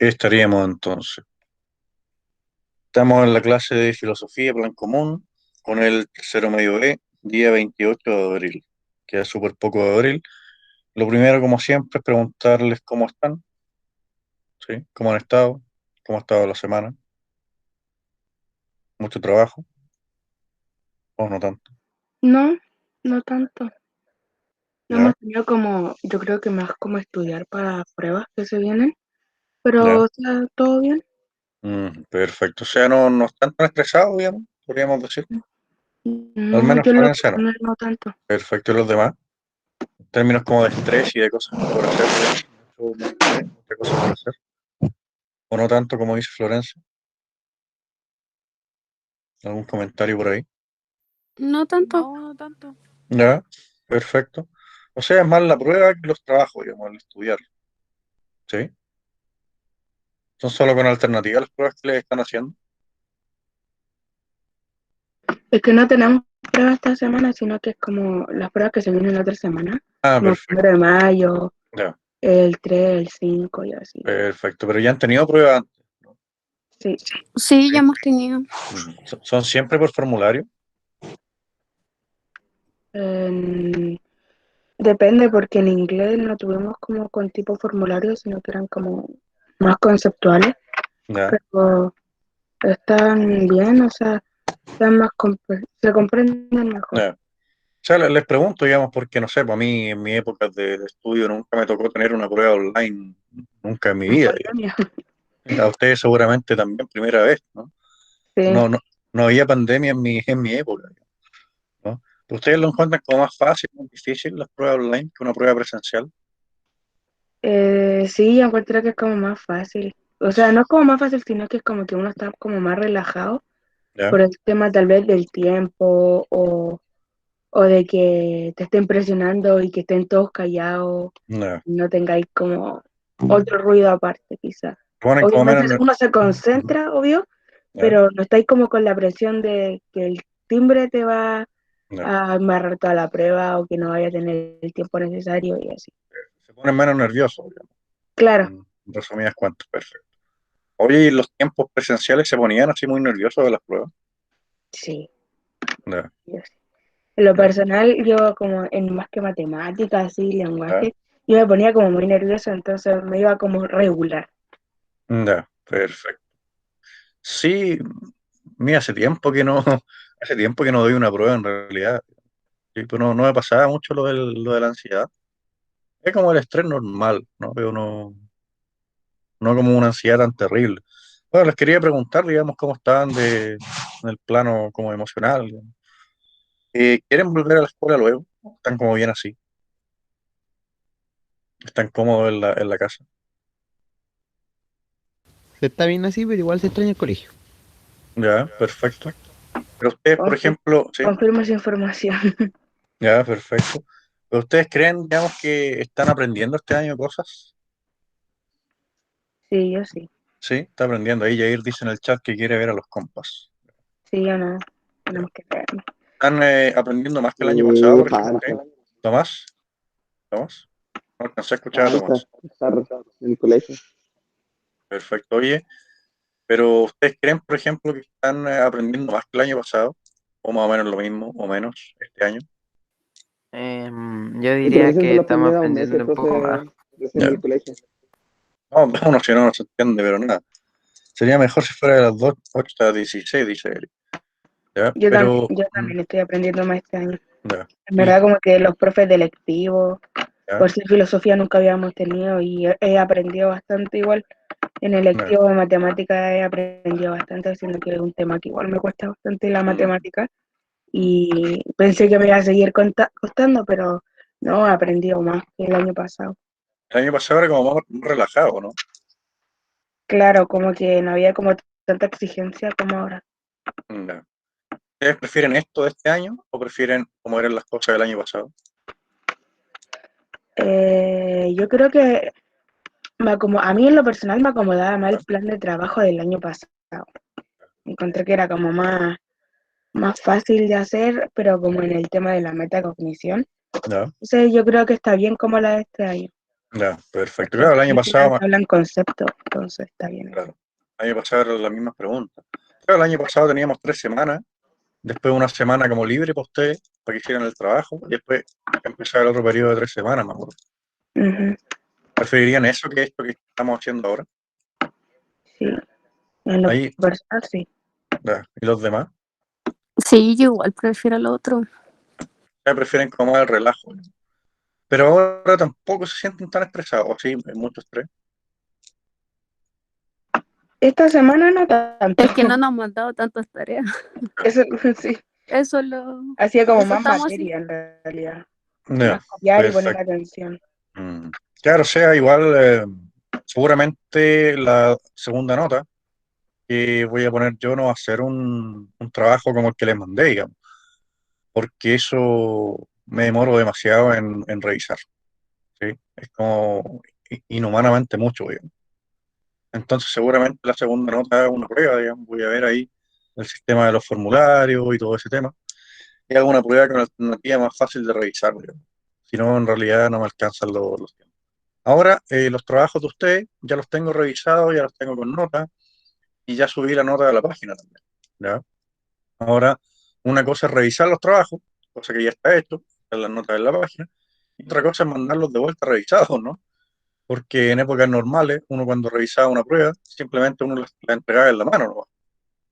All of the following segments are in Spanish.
Estaríamos entonces. Estamos en la clase de filosofía, plan común, con el tercero medio B, día 28 de abril. Queda súper poco de abril. Lo primero, como siempre, es preguntarles cómo están, ¿sí? ¿Cómo han estado? ¿Cómo ha estado la semana? ¿Mucho trabajo? ¿O no tanto? No, no tanto. No ¿Ya? hemos tenido como, yo creo que más como estudiar para pruebas que se vienen, ¿Ya? pero o sea, todo bien. Perfecto. O sea, no están tan estresados, digamos, podríamos decir. Al No, menos yo en lo Florencia no. personal no tanto. Perfecto. ¿Y los demás? En términos como de estrés y de cosas por hacer, digamos, mucho estrés, muchas cosas por hacer. ¿O no tanto como dice Florencia? ¿Algún comentario por ahí? No tanto. No, no tanto. Ya, perfecto. O sea, es más la prueba que los trabajos, digamos, el estudiar, ¿sí? Son solo con alternativa las pruebas que les están haciendo. Es que no tenemos pruebas esta semana, sino que es como las pruebas que se vienen la otra semana, Ah, como el perfecto. 1 de mayo, Ya, el 3, el 5 y así. perfecto. Pero ya han tenido pruebas antes, ¿no? Sí. Sí, Sí. ya hemos tenido. Son siempre por formulario. En- Depende, porque en inglés no tuvimos como con tipo formulario, sino que eran como más conceptuales, Ya, pero están bien, o sea, están más se comprenden mejor. ya. O sea, les pregunto, digamos, porque no sé, para mí en mi época de estudio nunca me tocó tener una prueba online, nunca en mi En vida, digamos. pandemia. A ustedes seguramente también primera vez, ¿no? Sí. No, no, no había pandemia en mi época, ¿no? ¿Ustedes lo encuentran como más fácil, más difícil las pruebas online que una prueba presencial? Sí, yo encuentro que es como más fácil. O sea, no es como más fácil, sino que es como que uno está como más relajado ¿Ya? por el tema tal vez del tiempo o de que te estén presionando y que estén todos callados, No. no tengáis como otro ruido aparte, quizás. Ponen como Obviamente menos. uno se concentra, obvio, ¿Ya? pero no estáis como con la presión de que el timbre te va No. a amarrar toda la prueba o que no vaya a tener el tiempo necesario y así. Se ponen menos nerviosos, digamos. Claro, En resumidas cuentas, perfecto. Oye, ¿y los tiempos presenciales se ponían así muy nerviosos de las pruebas? sí. Ya, Yo sí. En lo ya, personal, yo como en más que matemáticas, así, ya, lenguaje, yo me ponía como muy nerviosa, entonces me iba como regular. ya, perfecto. Sí, mira, hace tiempo que no doy una prueba en realidad. Sí, pero no me pasaba mucho lo de la ansiedad. Es como el estrés normal, ¿no? Pero no como una ansiedad tan terrible. Bueno, les quería preguntar, digamos, cómo estaban en el plano como emocional, digamos. ¿Quieren volver a la escuela luego? ¿Están como bien así? ¿Están cómodos en la casa? Se está bien así, pero igual se extraña el colegio. Ya, perfecto. Pero ustedes, por Confir- ejemplo, sí, Confirmo esa información. ya, perfecto. ¿Pero ustedes creen, digamos, que están aprendiendo este año cosas? Sí, yo sí. Sí, está aprendiendo. Ahí Jair dice en el chat que quiere ver a los compas. Sí, yo no. Ya. Tenemos que ver. ¿Están aprendiendo más que el año pasado, por ejemplo? ¿Sí? Falta, ¿Tomás? ¿Tomás? No alcancé a escuchar a falta Tomás. estar en el colegio. Perfecto. Oye, pero ¿ustedes creen, por ejemplo, que están aprendiendo más que el año pasado? ¿O más o menos lo mismo, o menos, este año? Yo Es que me diría dicen de que los estamos primeros meses, aprendiendo un poco más. profe, recién Ya. del colegio. No, no, si no se entiende, pero nada. Sería mejor si fuera de las 2, 8 hasta 16, dice él. ¿Ya? Pero, Yo también estoy aprendiendo más este año. ya. En Y, verdad, como que los profes de electivo, ya, por si filosofía nunca habíamos tenido y he aprendido bastante igual. En el ya. electivo de matemática he aprendido bastante, siendo que es un tema que igual me cuesta bastante la Mm. matemática. Y pensé que me iba a seguir costando, pero no, he aprendido más que el año pasado. El año pasado era como más relajado, ¿no? Claro, como que no había como tanta exigencia como ahora. Ya. ¿Ustedes prefieren esto de este año o prefieren cómo eran las cosas del año pasado? Yo creo que a mí en lo personal me acomodaba más el ¿Ya? plan de trabajo del año pasado. Encontré que era como más fácil de hacer, pero como en el tema de la metacognición. ¿Ya? Entonces yo creo que está bien como la de este año. Ya, perfecto. Porque Claro, el año al final pasado, hablan conceptos, entonces está bien. claro, el año pasado eran las mismas preguntas. Claro, el año pasado teníamos 3 semanas, después una semana como libre para ustedes, para que hicieran el trabajo, y después empezaba el otro periodo de 3 semanas, me acuerdo. Ujú, ¿Preferirían eso que esto que estamos haciendo ahora? sí, en lo Ahí, personal sí. ya, ¿y los demás? Sí, yo igual prefiero lo otro. Ya prefieren como el relajo. Pero ahora tampoco se sienten tan estresados, sí, hay mucho estrés. Esta semana no tanto. Es que no nos han mandado tantas tareas. Eso sí, Eso es lo... hacía como Eso más estamos así. materia en realidad. Ya, Más copiar y poner perfecto. atención. Claro, o sea, igual, seguramente la segunda nota que voy a poner yo no va a ser un trabajo como el que les mandé, digamos, porque eso me demoro demasiado en revisar, ¿sí? Es como inhumanamente mucho, digamos. Entonces, seguramente la segunda nota es una prueba, digamos, voy a ver ahí el sistema de los formularios y todo ese tema, y hago una prueba con la alternativa más fácil de revisar, digamos. Si no, en realidad no me alcanzan los tiempos. Ahora, los trabajos de ustedes ya los tengo revisados, ya los tengo con nota, y ya subí la nota de la página también, ¿ya? Ahora, una cosa es revisar los trabajos, cosa que ya está hecho, en las notas de la página, y otra cosa es mandarlos de vuelta revisados, ¿no? Porque en épocas normales, uno cuando revisaba una prueba, simplemente uno la entregaba en la mano, ¿no?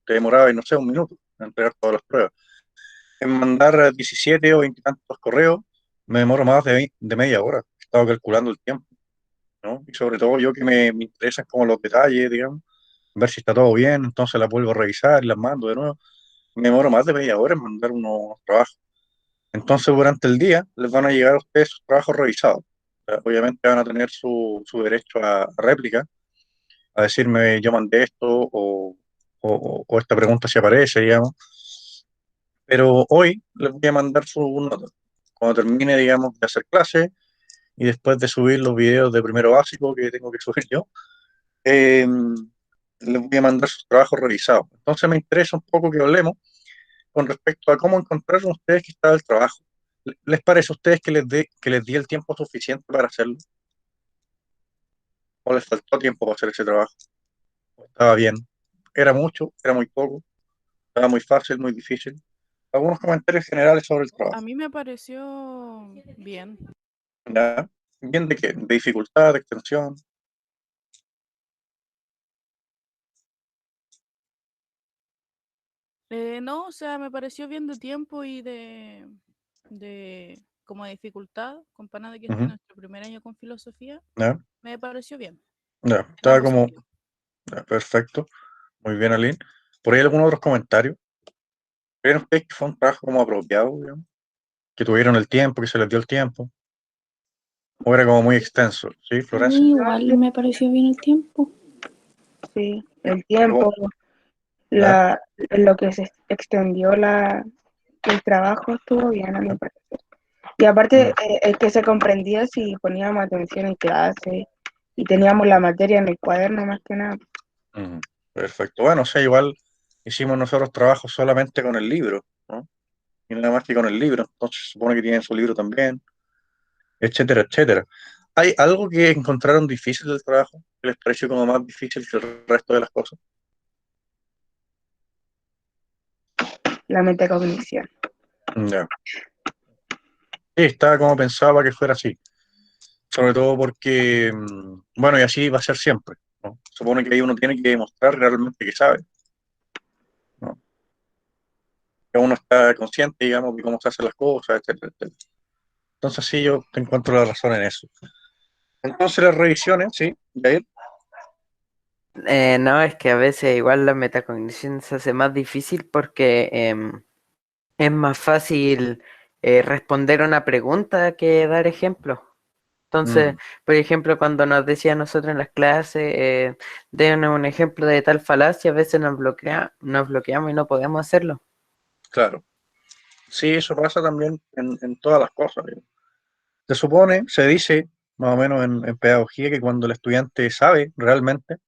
Te demoraba, no sé, un minuto en entregar todas las pruebas. En mandar 17 o 20 y tantos correos, me demoro más de media hora. He estado calculando el tiempo, ¿no? Y sobre todo yo que me interesan como los detalles, digamos, ver si está todo bien, entonces las vuelvo a revisar y las mando de nuevo. Me demoro más de media hora en mandar unos trabajos. Entonces, durante el día les van a llegar a ustedes sus trabajos revisados. O sea, obviamente van a tener su derecho a réplica, a decirme yo mandé esto o esta pregunta si aparece, digamos. Pero hoy les voy a mandar su nota. Cuando termine, digamos, de hacer clase y después de subir los videos de primero básico que tengo que subir yo, eh, les voy a mandar sus trabajos revisados. Entonces me interesa un poco que hablemos con respecto a cómo encontraron ustedes que estaba el trabajo. ¿Les parece a ustedes que les di el tiempo suficiente para hacerlo? ¿O les faltó tiempo para hacer ese trabajo? ¿O estaba bien? ¿Era mucho? ¿Era muy poco? ¿Estaba muy fácil? ¿Muy difícil? Algunos comentarios generales sobre el A trabajo. mí me pareció bien. ¿Ya? ¿Bien de qué? ¿De dificultad? ¿De extensión? No, o sea, me pareció bien de tiempo y de como de dificultad, comparado de que este es Ujú. nuestro primer año con filosofía, ¿Ya? me pareció bien, ¿Ya? en Estaba ambos como... sentidos. ya, perfecto. Muy bien, Aline. ¿Por ahí algunos otros comentarios? ¿Creen ustedes que fue un trabajo como apropiado, digamos? ¿Que tuvieron el tiempo, que se les dio el tiempo? ¿O era como muy extenso? ¿Sí, A Florencia? mí igual me pareció bien el tiempo. Sí, el tiempo, ¿Ya? en lo que se extendió el trabajo estuvo bien, a mi parecer. Y aparte, Mm, es que se comprendía si poníamos atención en clase y teníamos la materia en el cuaderno más que nada. mm, perfecto. Bueno, o sea, igual hicimos nosotros trabajos solamente con el libro, ¿no? Y nada más que con el libro. Entonces se supone que tienen su libro también, etcétera, etcétera. ¿Hay algo que encontraron difícil del trabajo? ¿Que les pareció como más difícil que el resto de las cosas? La metacognición. Ya. Sí, estaba como pensaba que fuera así. Sobre todo porque, bueno, y así va a ser siempre, ¿no? Supone que ahí uno tiene que demostrar realmente que sabe, ¿no? Que uno está consciente, digamos, de cómo se hacen las cosas, etcétera, etcétera. Entonces sí, yo te encuentro la razón en eso. Entonces las revisiones, sí, Jair. No, es que a veces igual la metacognición se hace más difícil porque es más fácil responder una pregunta que dar ejemplos. Entonces, Mm, por ejemplo, cuando nos decía a nosotros en las clases, denos un ejemplo de tal falacia, a veces nos bloqueamos y no podemos hacerlo. claro. Sí, eso pasa también en todas las cosas, digo. Se supone, se dice, más o menos en pedagogía, que cuando el estudiante sabe realmente,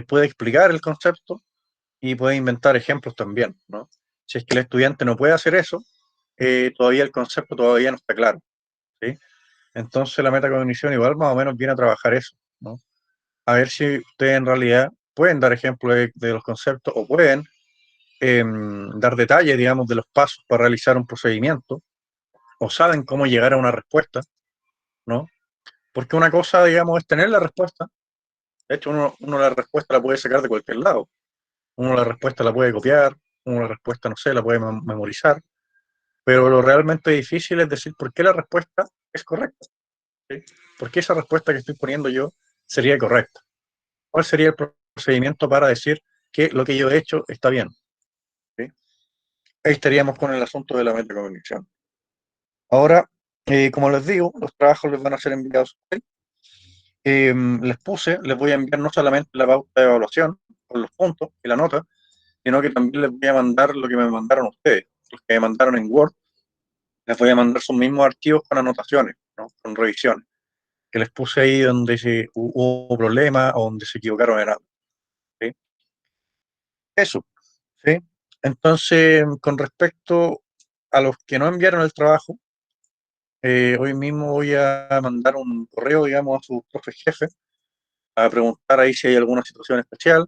puede explicar el concepto y puede inventar ejemplos también, ¿no? Si es que el estudiante no puede hacer eso, todavía el concepto todavía no está claro, ¿sí? Entonces la metacognición igual más o menos viene a trabajar eso, ¿no? A ver si ustedes en realidad pueden dar ejemplos de los conceptos o pueden dar detalles, digamos, de los pasos para realizar un procedimiento o saben cómo llegar a una respuesta, ¿no? Porque una cosa, digamos, es tener la respuesta. De hecho, uno la respuesta la puede sacar de cualquier lado. Uno la respuesta la puede copiar, uno la respuesta, no sé, la puede memorizar, pero lo realmente difícil es decir por qué la respuesta es correcta, ¿sí? ¿Por qué esa respuesta que estoy poniendo yo sería correcta? ¿Cuál sería el procedimiento para decir que lo que yo he hecho está bien? ¿Sí? Ahí estaríamos con el asunto de la metacognición. Ahora, como les digo, los trabajos les van a ser enviados. Les voy a enviar no solamente la pauta de evaluación con los puntos y la nota, sino que también les voy a mandar lo que me mandaron ustedes, los que me mandaron en Word, les voy a mandar sus mismos archivos con anotaciones, ¿no? Con revisiones, que les puse ahí donde hubo problemas o donde se equivocaron en algo, ¿sí? Eso, ¿sí? Entonces, con respecto a los que no enviaron el trabajo, hoy mismo voy a mandar un correo, digamos, a sus profes jefes a preguntar ahí si hay alguna situación especial.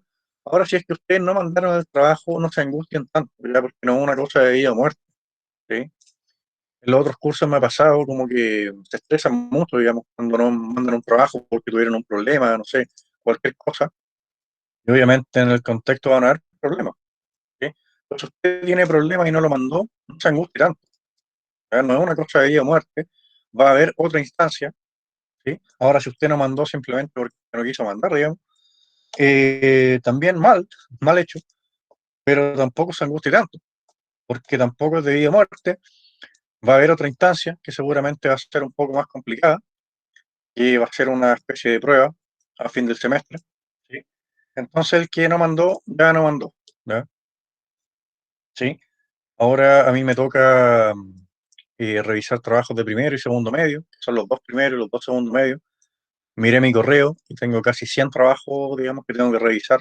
Ahora, si es que ustedes no mandaron el trabajo, no se angustien tanto, ¿ya? Porque no es una cosa de vida o muerte, ¿sí? En los otros cursos me ha pasado como que se estresan mucho, digamos, cuando no mandan un trabajo porque tuvieron un problema, no sé, cualquier cosa. Y obviamente en el contexto van a haber problemas, ¿sí? Pero si usted tiene problemas y no lo mandó, no se angustie tanto, ¿ya? No es una cosa de vida o muerte, va a haber otra instancia, ¿sí? Ahora, si usted no mandó simplemente porque no quiso mandar, digamos, también mal hecho, pero tampoco se angustie tanto, porque tampoco es de vida o muerte, va a haber otra instancia que seguramente va a ser un poco más complicada y va a ser una especie de prueba a fin del semestre, ¿sí? Entonces el que no mandó, ya no mandó, ¿ya? ¿Sí? Ahora a mí me toca revisar trabajos de primero y segundo medio, que son los dos primeros y los dos segundos medios. Miré mi correo y tengo casi 100 trabajos, digamos, que tengo que revisar.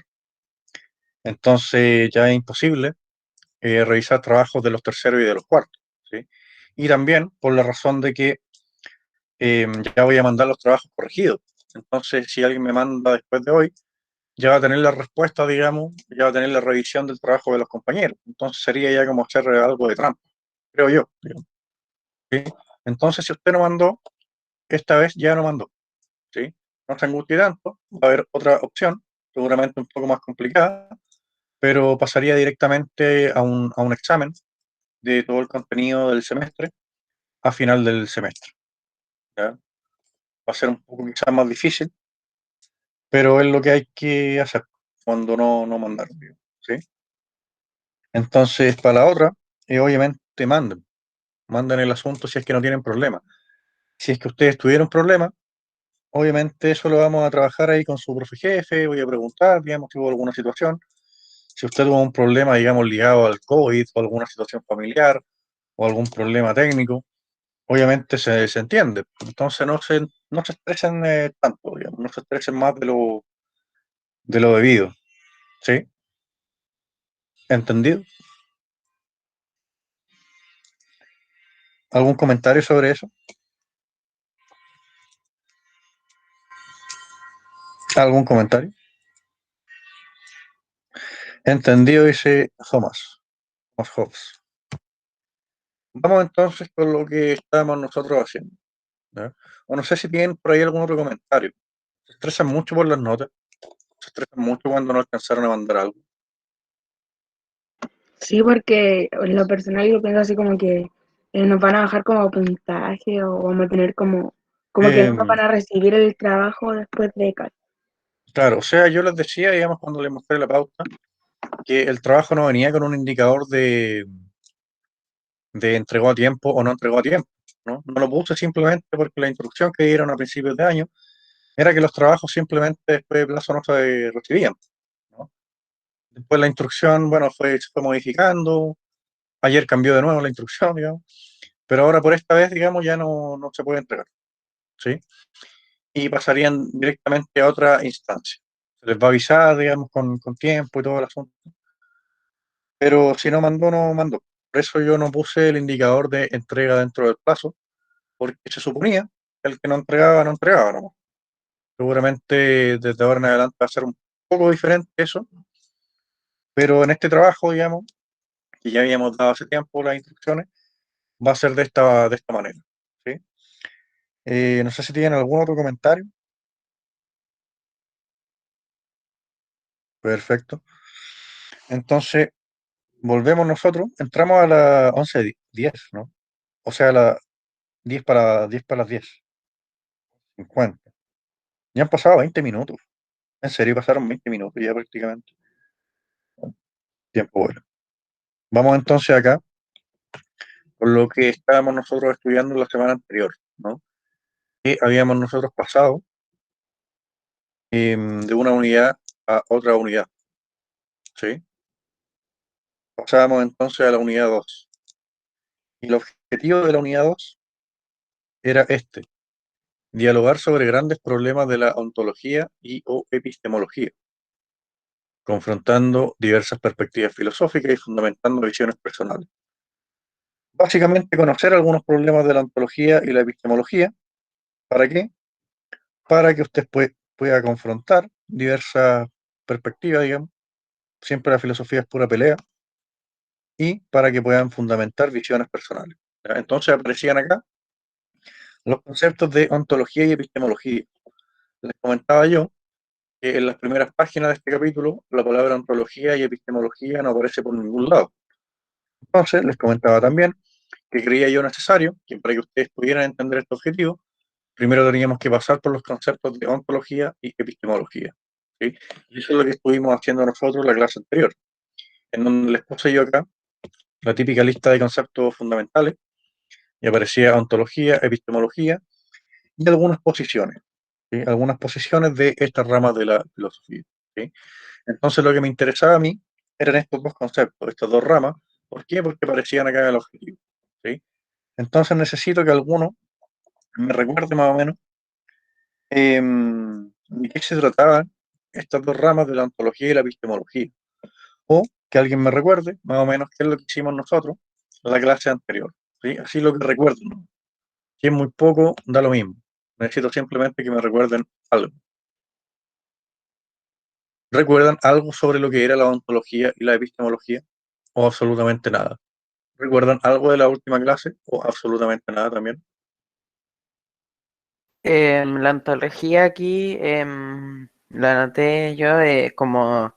Entonces ya es imposible revisar trabajos de los terceros y de los cuartos, ¿sí? Y también por la razón de que ya voy a mandar los trabajos corregidos. Entonces, si alguien me manda después de hoy, ya va a tener la respuesta, digamos, ya va a tener la revisión del trabajo de los compañeros. Entonces sería ya como hacer algo de trampa, creo yo, digamos, ¿sí? Entonces, si usted no mandó, esta vez ya no mandó, ¿sí? No se angustie tanto, va a haber otra opción, seguramente un poco más complicada, pero pasaría directamente a un examen de todo el contenido del semestre a final del semestre, ¿ya? Va a ser un poco quizás más difícil, pero es lo que hay que hacer cuando no mandaron, digamos, ¿sí? Entonces, para la otra, obviamente manden el asunto si es que no tienen problema. Si es que ustedes tuvieron problema, obviamente eso lo vamos a trabajar ahí con su profe jefe, voy a preguntar, digamos, si hubo alguna situación. Si usted tuvo un problema, digamos, ligado al COVID o alguna situación familiar o algún problema técnico, obviamente se entiende. Entonces no se estresen tanto, digamos, no se estresen más de lo debido. ¿Sí? ¿Entendido? ¿Algún comentario sobre eso? ¿Algún comentario? Entendido, dice Thomas Hobbes. Vamos entonces con lo que estamos nosotros haciendo, ¿ya? O no sé si tienen por ahí algún otro comentario. Se estresan mucho por las notas, se estresan mucho cuando no alcanzaron a mandar algo. Sí, porque en lo personal yo pienso así como que nos van a bajar como puntaje o vamos a tener como que no Eh, nos van a recibir el trabajo después de casi. claro, o sea, yo les decía, digamos, cuando les mostré la pauta, que el trabajo no venía con un indicador de entregó a tiempo o no entregó a tiempo, ¿no? No lo puse simplemente porque la instrucción que dieron a principios de año era que los trabajos simplemente después de plazo no se recibían, ¿no? Después la instrucción, bueno, se fue modificando, ayer cambió de nuevo la instrucción, digamos, pero ahora por esta vez, digamos, ya no se puede entregar, ¿sí? Y pasarían directamente a otra instancia. Se les va a avisar, digamos, con tiempo y todo el asunto, pero si no mandó, no mandó. Por eso yo no puse el indicador de entrega dentro del plazo, porque se suponía el que no entregaba, no entregaba, ¿no? Seguramente desde ahora en adelante va a ser un poco diferente eso, pero en este trabajo, digamos, que ya habíamos dado hace tiempo las instrucciones, va a ser de esta manera, ¿sí? No sé si tienen algún otro comentario. Perfecto. Entonces, volvemos nosotros, entramos a las 11:10, ¿no? O sea, a las 10 para las 10:50. Ya han pasado 20 minutos. En serio, pasaron 20 minutos ya prácticamente. Tiempo bueno. Vamos entonces acá con lo que estábamos nosotros estudiando la semana anterior, ¿no? Que habíamos nosotros pasado de una unidad a otra unidad, ¿sí? Pasábamos entonces a la unidad 2. Y el objetivo de la unidad 2 era este: dialogar sobre grandes problemas de la ontología y o epistemología, confrontando diversas perspectivas filosóficas y fundamentando visiones personales. Básicamente conocer algunos problemas de la ontología y la epistemología. ¿Para qué? Para que usted pueda confrontar diversas perspectivas, digamos. Siempre la filosofía es pura pelea. Y para que puedan fundamentar visiones personales, ¿ya? Entonces aparecían acá los conceptos de ontología y epistemología. Les comentaba yo que en las primeras páginas de este capítulo la palabra ontología y epistemología no aparece por ningún lado. Entonces les comentaba también que creía yo necesario que para que ustedes pudieran entender este objetivo, primero teníamos que pasar por los conceptos de ontología y epistemología, ¿sí? Y eso es lo que estuvimos haciendo nosotros en la clase anterior, en donde les puse yo acá la típica lista de conceptos fundamentales y aparecía ontología, epistemología y algunas posiciones, ¿sí? Algunas posiciones de estas ramas de la filosofía, ¿sí? Entonces lo que me interesaba a mí eran estos dos conceptos, estas dos ramas. ¿Por qué? Porque aparecían acá en el objetivo, ¿sí? Entonces necesito que alguno me recuerde más o menos de qué se trataban estas dos ramas de la ontología y la epistemología. O que alguien me recuerde más o menos qué es lo que hicimos nosotros en la clase anterior, ¿sí? Así lo que recuerdo, ¿no? Si es muy poco, da lo mismo. Necesito simplemente que me recuerden algo. ¿Recuerdan algo sobre lo que era la ontología y la epistemología? ¿O absolutamente nada? ¿Recuerdan algo de la última clase? ¿O absolutamente nada también? La ontología aquí la anoté yo como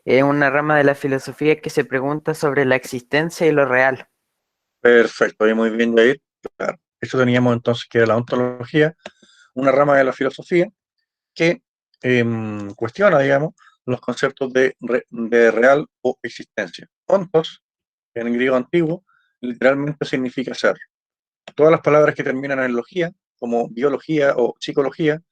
una rama de la filosofía que se pregunta sobre la existencia y lo real. Perfecto, ahí muy bien, Jair. Claro. Eso teníamos entonces que era la ontología, una rama de la filosofía que cuestiona, digamos, los conceptos de real o existencia. Ontos, en griego antiguo, literalmente significa ser. Todas las palabras que terminan en logía, como biología o psicología,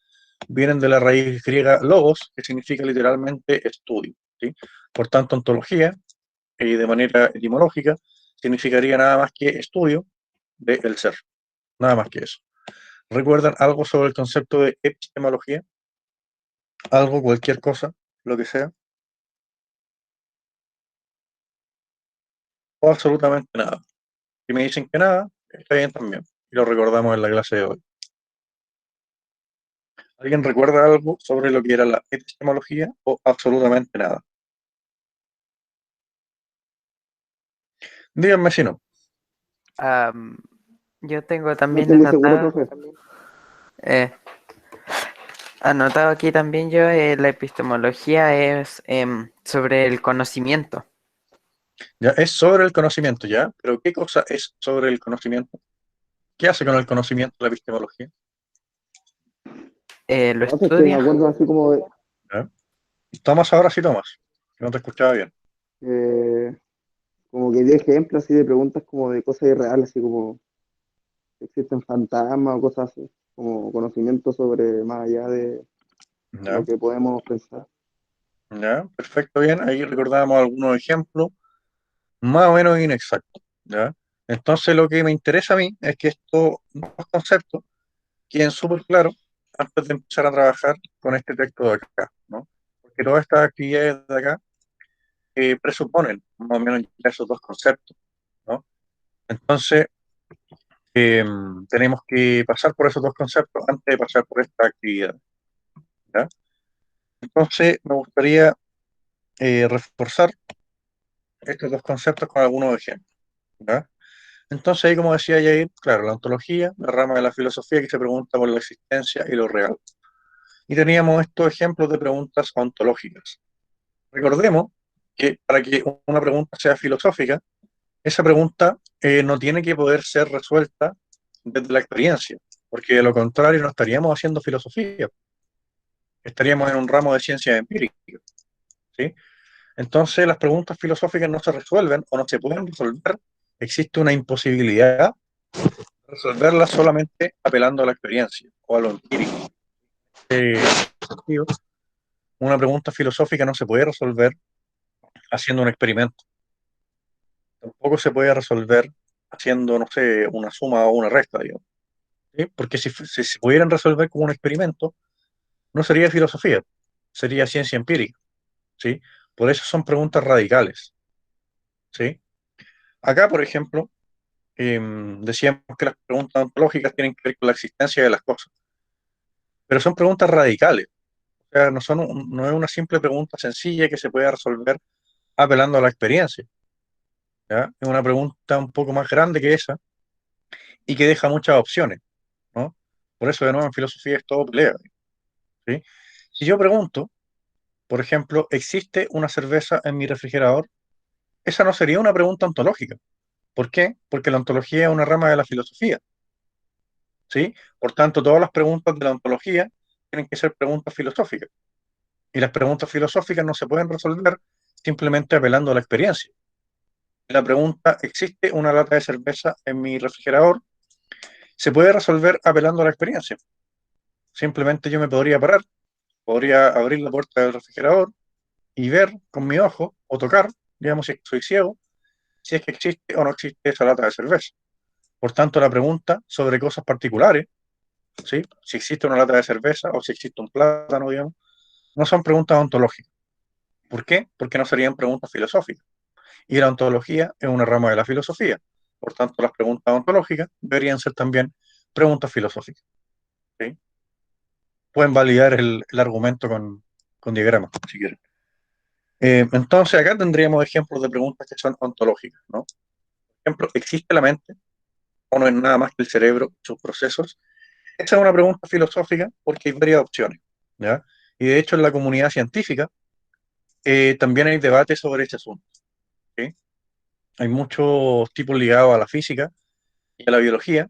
vienen de la raíz griega logos, que significa literalmente estudio, ¿sí? Por tanto, ontología, de manera etimológica, significaría nada más que estudio del ser, nada más que eso. ¿Recuerdan algo sobre el concepto de epistemología? Algo, cualquier cosa, lo que sea. O absolutamente nada. Si me dicen que nada, está bien también. Y lo recordamos en la clase de hoy. ¿Alguien recuerda algo sobre lo que era la epistemología o absolutamente nada? Díganme si no. Am, yo tengo No también estoy muy seguro, anotado, profe. anotado aquí también yo, la epistemología es sobre el conocimiento. Ya es sobre el conocimiento, ¿ya? Pero ¿qué cosa es sobre el conocimiento? ¿Qué hace con el conocimiento la epistemología? Lo No sé, es que me estudia. acuerdo así como de, ¿Ya? Tomas ahora sí tomas. Que no te escuchaba bien. eh, como que di ejemplos así de preguntas como de cosas irreales, así como si existen fantasmas o cosas así, como conocimiento sobre más allá de lo ¿Ya? que podemos pensar. ¿Ya? Perfecto, bien. Ahí recordábamos algunos ejemplos más o menos inexactos. ¿Ya? Entonces lo que me interesa a mí es que estos dos conceptos queden súper claros antes de empezar a trabajar con este texto de acá, ¿no? Porque todas estas actividades de acá presuponen más o menos ya esos dos conceptos, ¿no? Entonces, tenemos que pasar por esos dos conceptos antes de pasar por esta actividad, ¿ya? Entonces, me gustaría reforzar estos dos conceptos con algunos ejemplos, ¿ya? Entonces, ahí como decía Jair, claro, la ontología, la rama de la filosofía que se pregunta por la existencia y lo real. Y teníamos estos ejemplos de preguntas ontológicas. Recordemos que para que una pregunta sea filosófica, esa pregunta no tiene que poder ser resuelta desde la experiencia, porque de lo contrario no estaríamos haciendo filosofía, estaríamos en un ramo de ciencia empírica, ¿sí? Entonces las preguntas filosóficas no se resuelven o no se pueden resolver, existe una imposibilidad de resolverlas solamente apelando a la experiencia o a lo empírico. En ese sentido, una pregunta filosófica no se puede resolver haciendo un experimento, tampoco se puede resolver haciendo, no sé, una suma o una resta, digamos, ¿sí? Porque si se pudieran resolver como un experimento, no sería filosofía, sería ciencia empírica, ¿sí? Por eso son preguntas radicales, ¿sí? Acá, por ejemplo, decíamos que las preguntas ontológicas tienen que ver con la existencia de las cosas, pero son preguntas radicales, o sea, no es una simple pregunta sencilla que se pueda resolver apelando a la experiencia, ¿ya? Es una pregunta un poco más grande que esa y que deja muchas opciones, ¿no? Por eso, de nuevo, en filosofía es todo pelea, ¿sí? Si yo pregunto, por ejemplo, ¿existe una cerveza en mi refrigerador? Esa no sería una pregunta ontológica. ¿Por qué? Porque la ontología es una rama de la filosofía, ¿sí? Por tanto, todas las preguntas de la ontología tienen que ser preguntas filosóficas. Y las preguntas filosóficas no se pueden resolver simplemente apelando a la experiencia. La pregunta, ¿existe una lata de cerveza en mi refrigerador? Se puede resolver apelando a la experiencia. Simplemente yo me podría parar, podría abrir la puerta del refrigerador y ver con mi ojo o tocar, digamos, si soy ciego, si es que existe o no existe esa lata de cerveza. Por tanto, la pregunta sobre cosas particulares, ¿sí? Si existe una lata de cerveza o si existe un plátano, digamos, no son preguntas ontológicas. ¿Por qué? Porque no serían preguntas filosóficas. Y la ontología es una rama de la filosofía. Por tanto, las preguntas ontológicas deberían ser también preguntas filosóficas, ¿sí? Pueden validar el argumento con diagramas, si quieren. Entonces, acá tendríamos ejemplos de preguntas que son ontológicas, ¿no? Por ejemplo, ¿existe la mente o no es nada más que el cerebro y sus procesos? Esa es una pregunta filosófica porque hay varias opciones, ¿ya? Y de hecho en la comunidad científica también hay debate sobre este asunto, ¿sí? Hay muchos tipos ligados a la física y a la biología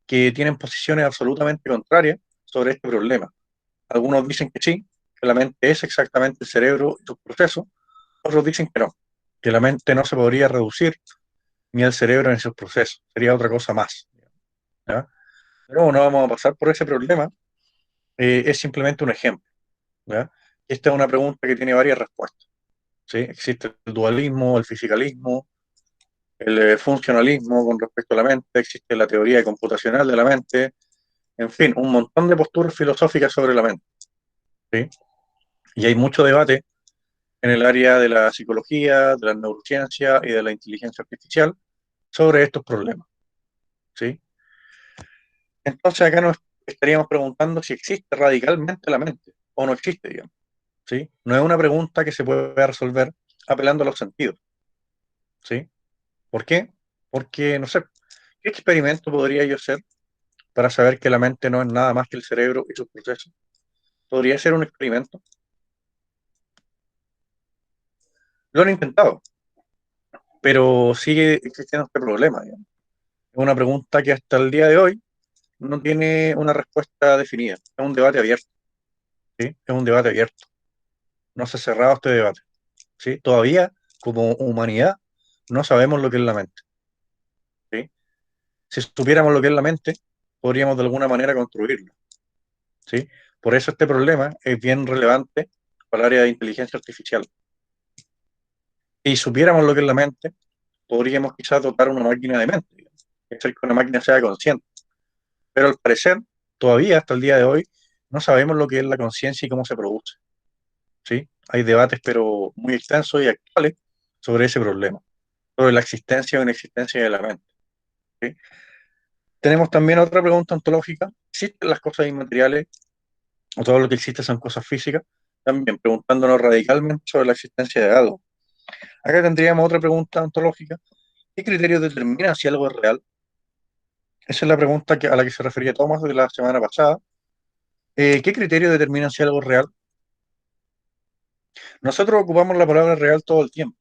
que tienen posiciones absolutamente contrarias sobre este problema. Algunos dicen que sí, que la mente es exactamente el cerebro y sus procesos, otros dicen que la mente no se podría reducir ni al cerebro ni sus procesos, sería otra cosa más, ¿ya? Pero no vamos a pasar por ese problema, es simplemente un ejemplo, ¿ya? Esta es una pregunta que tiene varias respuestas, ¿sí? Existe el dualismo, el fisicalismo, el funcionalismo con respecto a la mente, existe la teoría computacional de la mente, en fin, un montón de posturas filosóficas sobre la mente, ¿sí? Y hay mucho debate en el área de la psicología, de la neurociencia y de la inteligencia artificial sobre estos problemas, ¿sí? Entonces acá nos estaríamos preguntando si existe radicalmente la mente o no existe, digamos, ¿sí? No es una pregunta que se pueda resolver apelando a los sentidos, ¿sí? ¿Por qué? Porque, no sé, ¿qué experimento podría yo hacer para saber que la mente no es nada más que el cerebro y sus procesos? ¿Podría ser un experimento? Lo han intentado, pero sigue existiendo este problema, digamos. Es una pregunta que hasta el día de hoy no tiene una respuesta definida. Es un debate abierto, ¿sí? Es un debate abierto. No se ha cerrado este debate, ¿sí? Todavía, como humanidad, no sabemos lo que es la mente, ¿sí? Si supiéramos lo que es la mente, podríamos de alguna manera construirlo, ¿sí? Por eso este problema es bien relevante para el área de inteligencia artificial. Si supiéramos lo que es la mente, podríamos quizás dotar una máquina de mente, digamos, hacer que una máquina sea consciente. Pero al parecer, todavía hasta el día de hoy, no sabemos lo que es la conciencia y cómo se produce, ¿sí? Hay debates, pero muy extensos y actuales sobre ese problema, sobre la existencia o inexistencia de la mente, ¿sí? Tenemos también otra pregunta ontológica. ¿Existen las cosas inmateriales o todo lo que existe son cosas físicas? También preguntándonos radicalmente sobre la existencia de algo. Acá tendríamos otra pregunta ontológica. ¿Qué criterios determinan si algo es real? Esa es la pregunta a la que se refería Thomas de la semana pasada. ¿Qué criterios determinan si algo es real? Nosotros ocupamos la palabra real todo el tiempo.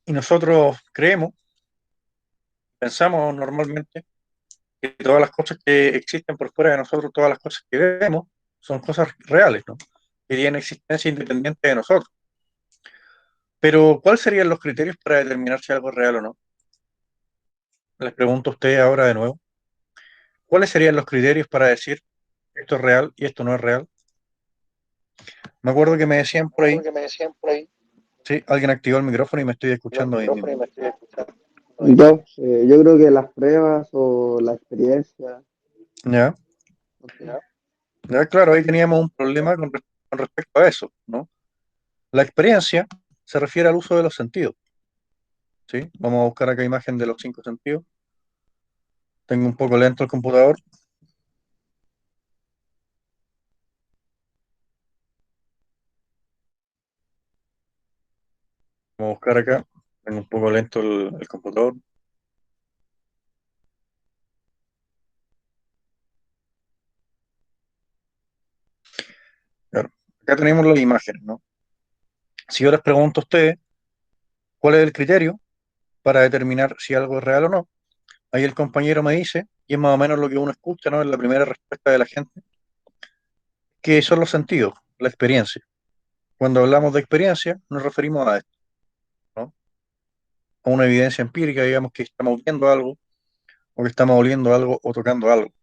Y nosotros creemos, pensamos normalmente, que todas las cosas que existen por fuera de nosotros, todas las cosas que vemos, son cosas reales, ¿no? Que tienen existencia independiente de nosotros. Pero, ¿cuáles serían los criterios para determinar si algo es real o no? Les pregunto a ustedes ahora de nuevo. ¿Cuáles serían los criterios para decir esto es real y esto no es real? Me acuerdo que me decían por ahí, sí, alguien activó el micrófono y me estoy escuchando ahí mismo. Yo creo que las pruebas o la experiencia, ¿Ya? no sé. Ya, claro, ahí teníamos un problema con respecto a eso, ¿no? La experiencia se refiere al uso de los sentidos, ¿sí? Vamos a buscar acá imagen de los 5 sentidos. Tengo un poco lento el computador. Vamos a buscar acá. Tengo un poco lento el computador. Claro. Acá tenemos las imágenes, ¿no? Si yo les pregunto a ustedes cuál es el criterio para determinar si algo es real o no, ahí el compañero me dice, y es más o menos lo que uno escucha, ¿no? Es la primera respuesta de la gente, que son los sentidos, la experiencia. Cuando hablamos de experiencia, nos referimos a esto, ¿no? A una evidencia empírica, digamos que estamos viendo algo, o que estamos oliendo algo, o tocando algo,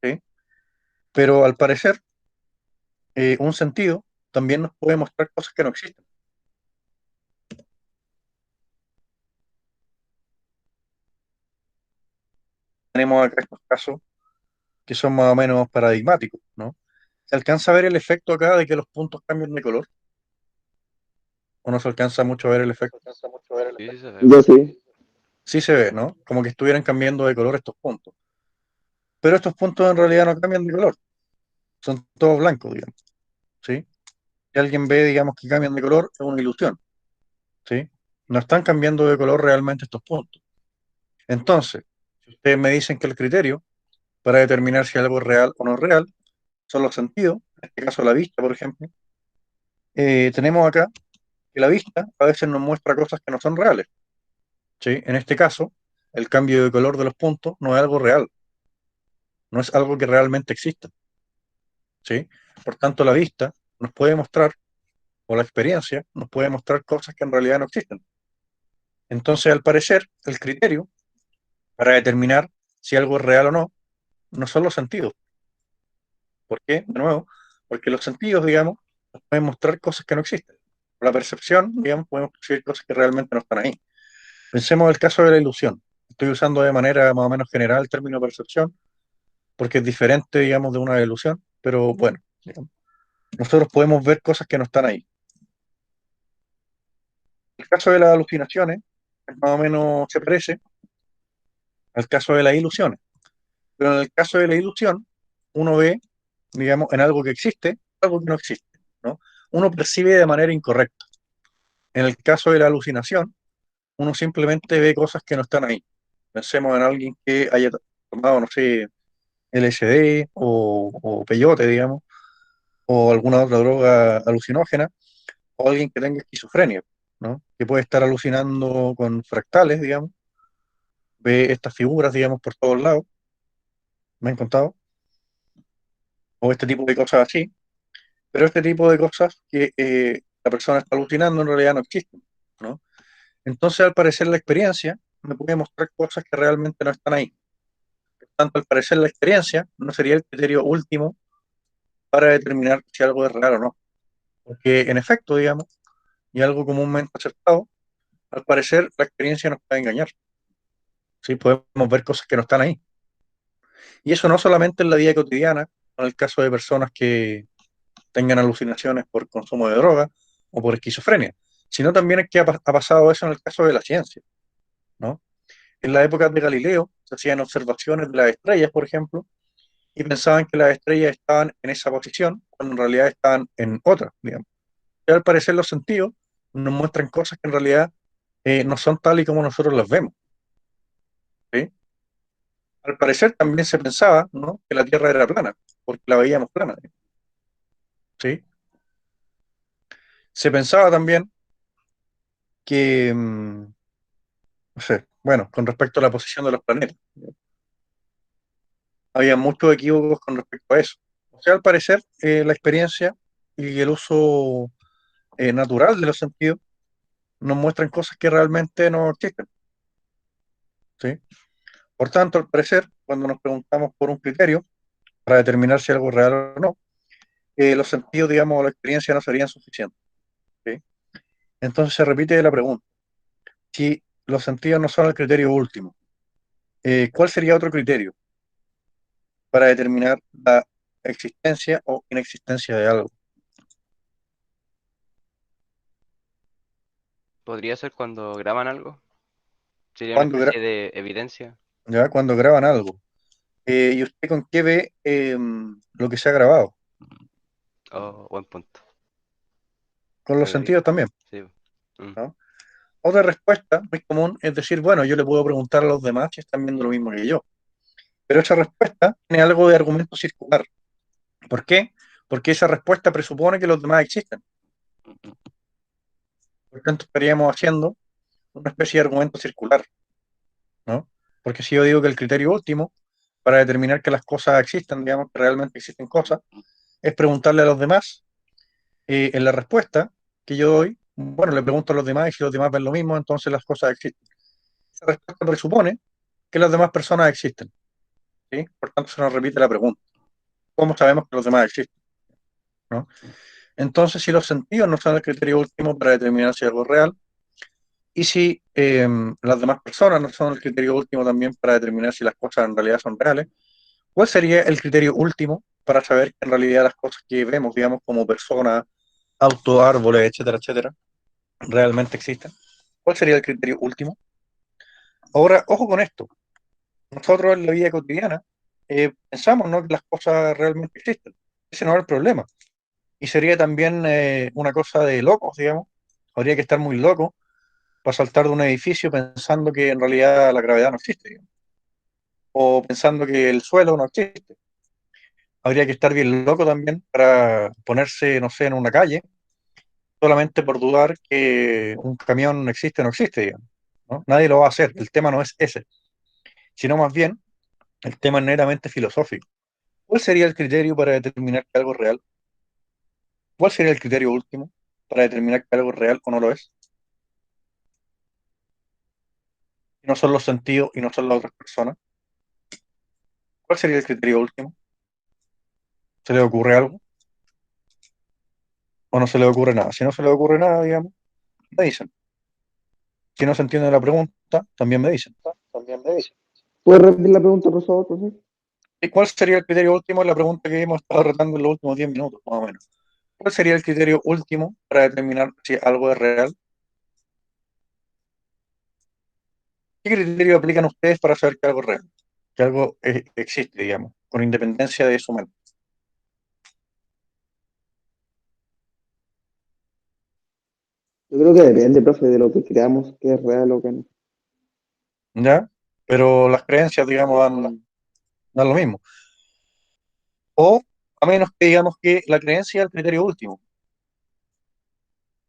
¿sí? Pero al parecer, un sentido también nos puede mostrar cosas que no existen. Tenemos acá estos casos que son más o menos paradigmáticos, ¿no? ¿Se alcanza a ver el efecto acá de que los puntos cambian de color? ¿O no se alcanza mucho a ver el efecto? Sí, sí se ve. Yo sí. Sí se ve, ¿no? Como que estuvieran cambiando de color estos puntos. Pero estos puntos en realidad no cambian de color, son todos blancos, digamos, ¿sí? Si alguien ve, digamos, que cambian de color, es una ilusión, ¿sí? No están cambiando de color realmente estos puntos. Entonces, si ustedes me dicen que el criterio para determinar si algo es real o no es real son los sentidos, en este caso la vista, por ejemplo, tenemos acá que la vista a veces nos muestra cosas que no son reales, ¿sí? En este caso, el cambio de color de los puntos no es algo real, no es algo que realmente exista, ¿sí? Por tanto, la vista nos puede mostrar, o la experiencia nos puede mostrar cosas que en realidad no existen. Entonces, al parecer, el criterio para determinar si algo es real o no, no son los sentidos. ¿Por qué? De nuevo, porque los sentidos, digamos, nos pueden mostrar cosas que no existen. Por la percepción, digamos, podemos percibir cosas que realmente no están ahí. Pensemos el caso de la ilusión. Estoy usando de manera más o menos general el término percepción, porque es diferente, digamos, de una ilusión, pero bueno, digamos, nosotros podemos ver cosas que no están ahí. El caso de las alucinaciones, más o menos se parece al caso de las ilusiones. Pero en el caso de la ilusión, uno ve, digamos, en algo que existe, algo que no existe, ¿no? Uno percibe de manera incorrecta. En el caso de la alucinación, uno simplemente ve cosas que no están ahí. Pensemos en alguien que haya tomado, no sé, LSD o peyote, digamos, o alguna otra droga alucinógena, o alguien que tenga esquizofrenia, ¿no? Que puede estar alucinando con fractales, digamos, ve estas figuras, digamos, por todos lados, me han contado, o este tipo de cosas así, pero este tipo de cosas que la persona está alucinando en realidad no existen, ¿no? Entonces, al parecer, la experiencia me puede mostrar cosas que realmente no están ahí. Por tanto, al parecer, la experiencia no sería el criterio último para determinar si algo es real o no. Porque, en efecto, digamos, y algo comúnmente aceptado, al parecer, la experiencia nos puede engañar. ¿Sí? Podemos ver cosas que no están ahí. Y eso no solamente en la vida cotidiana, en el caso de personas que tengan alucinaciones por consumo de droga o por esquizofrenia, sino también es que ha pasado eso en el caso de la ciencia, ¿no? en la época de Galileo se hacían observaciones de las estrellas, por ejemplo, y pensaban que las estrellas estaban en esa posición, cuando en realidad estaban en otra, digamos. Y al parecer los sentidos nos muestran cosas que en realidad no son tal y como nosotros las vemos, ¿sí? Al parecer también se pensaba, ¿no?, que la Tierra era plana, porque la veíamos plana, ¿sí? Se pensaba también que, no sé, bueno, con respecto a la posición de los planetas, había muchos equívocos con respecto a eso. O sea, al parecer, la experiencia y el uso natural de los sentidos nos muestran cosas que realmente no existen, ¿sí? Por tanto, al parecer, cuando nos preguntamos por un criterio para determinar si algo es real o no, los sentidos, digamos, o la experiencia no serían suficientes, ¿sí? Entonces se repite la pregunta: si los sentidos no son el criterio último, ¿cuál sería otro criterio para determinar la existencia o inexistencia de algo? Podría ser cuando graban algo. Sería una Cuando, especie de evidencia. ¿ya? Cuando graban algo. ¿Y usted con qué ve lo que se ha grabado? Oh, buen punto. Con los Debería. sentidos también, Sí. Mm. ¿no? Otra respuesta muy común es decir, bueno, yo le puedo preguntar a los demás si están viendo lo mismo que yo. Pero esa respuesta tiene algo de argumento circular. ¿Por qué? Porque esa respuesta presupone que los demás existen. Por tanto, estaríamos haciendo una especie de argumento circular, ¿no? Porque si yo digo que el criterio último para determinar que las cosas existen, digamos, que realmente existen cosas, es preguntarle a los demás, en la respuesta que yo doy, bueno, le pregunto a los demás y si los demás ven lo mismo, entonces las cosas existen. Esa respuesta presupone que las demás personas existen, ¿sí? Por tanto, se nos repite la pregunta: ¿cómo sabemos que los demás existen? ¿No? Entonces, si los sentidos no son el criterio último para determinar si algo es real, y si las demás personas no son el criterio último también para determinar si las cosas en realidad son reales, ¿cuál sería el criterio último para saber que en realidad las cosas que vemos, digamos, como personas, autos, árboles, etcétera, etcétera, realmente existen? ¿Cuál sería el criterio último? Ahora, ojo con esto. Nosotros en la vida cotidiana pensamos, ¿no?, que las cosas realmente existen. Ese no es el problema. Y sería también una cosa de locos, digamos. Habría que estar muy loco para saltar de un edificio pensando que en realidad la gravedad no existe, digamos, o pensando que el suelo no existe. Habría que estar bien loco también para ponerse, no sé, en una calle solamente por dudar que un camión existe o no existe, digamos, ¿no? Nadie lo va a hacer. El tema no es ese, sino más bien el tema es netamente filosófico. ¿Cuál sería el criterio para determinar que algo es real? ¿Cuál sería el criterio último para determinar que algo es real o no lo es? Y no son los sentidos y no son las otras personas. ¿Cuál sería el criterio último? ¿Se le ocurre algo o no se le ocurre nada? Si no se le ocurre nada, digamos, me dicen. Si no se entiende la pregunta, también me dicen. ¿Puedes repetir la pregunta, por favor, profe? ¿Y cuál sería el criterio último? Es la pregunta que hemos estado tratando en los últimos 10 minutos, más o menos. ¿Cuál sería el criterio último para determinar si algo es real? ¿Qué criterio aplican ustedes para saber que algo es real? Que algo existe, digamos, con independencia de su mente. Yo creo que depende, profe, de lo que creamos que es real o que no. ¿Ya? Pero las creencias, digamos, dan lo mismo. O a menos que digamos que la creencia es el criterio último.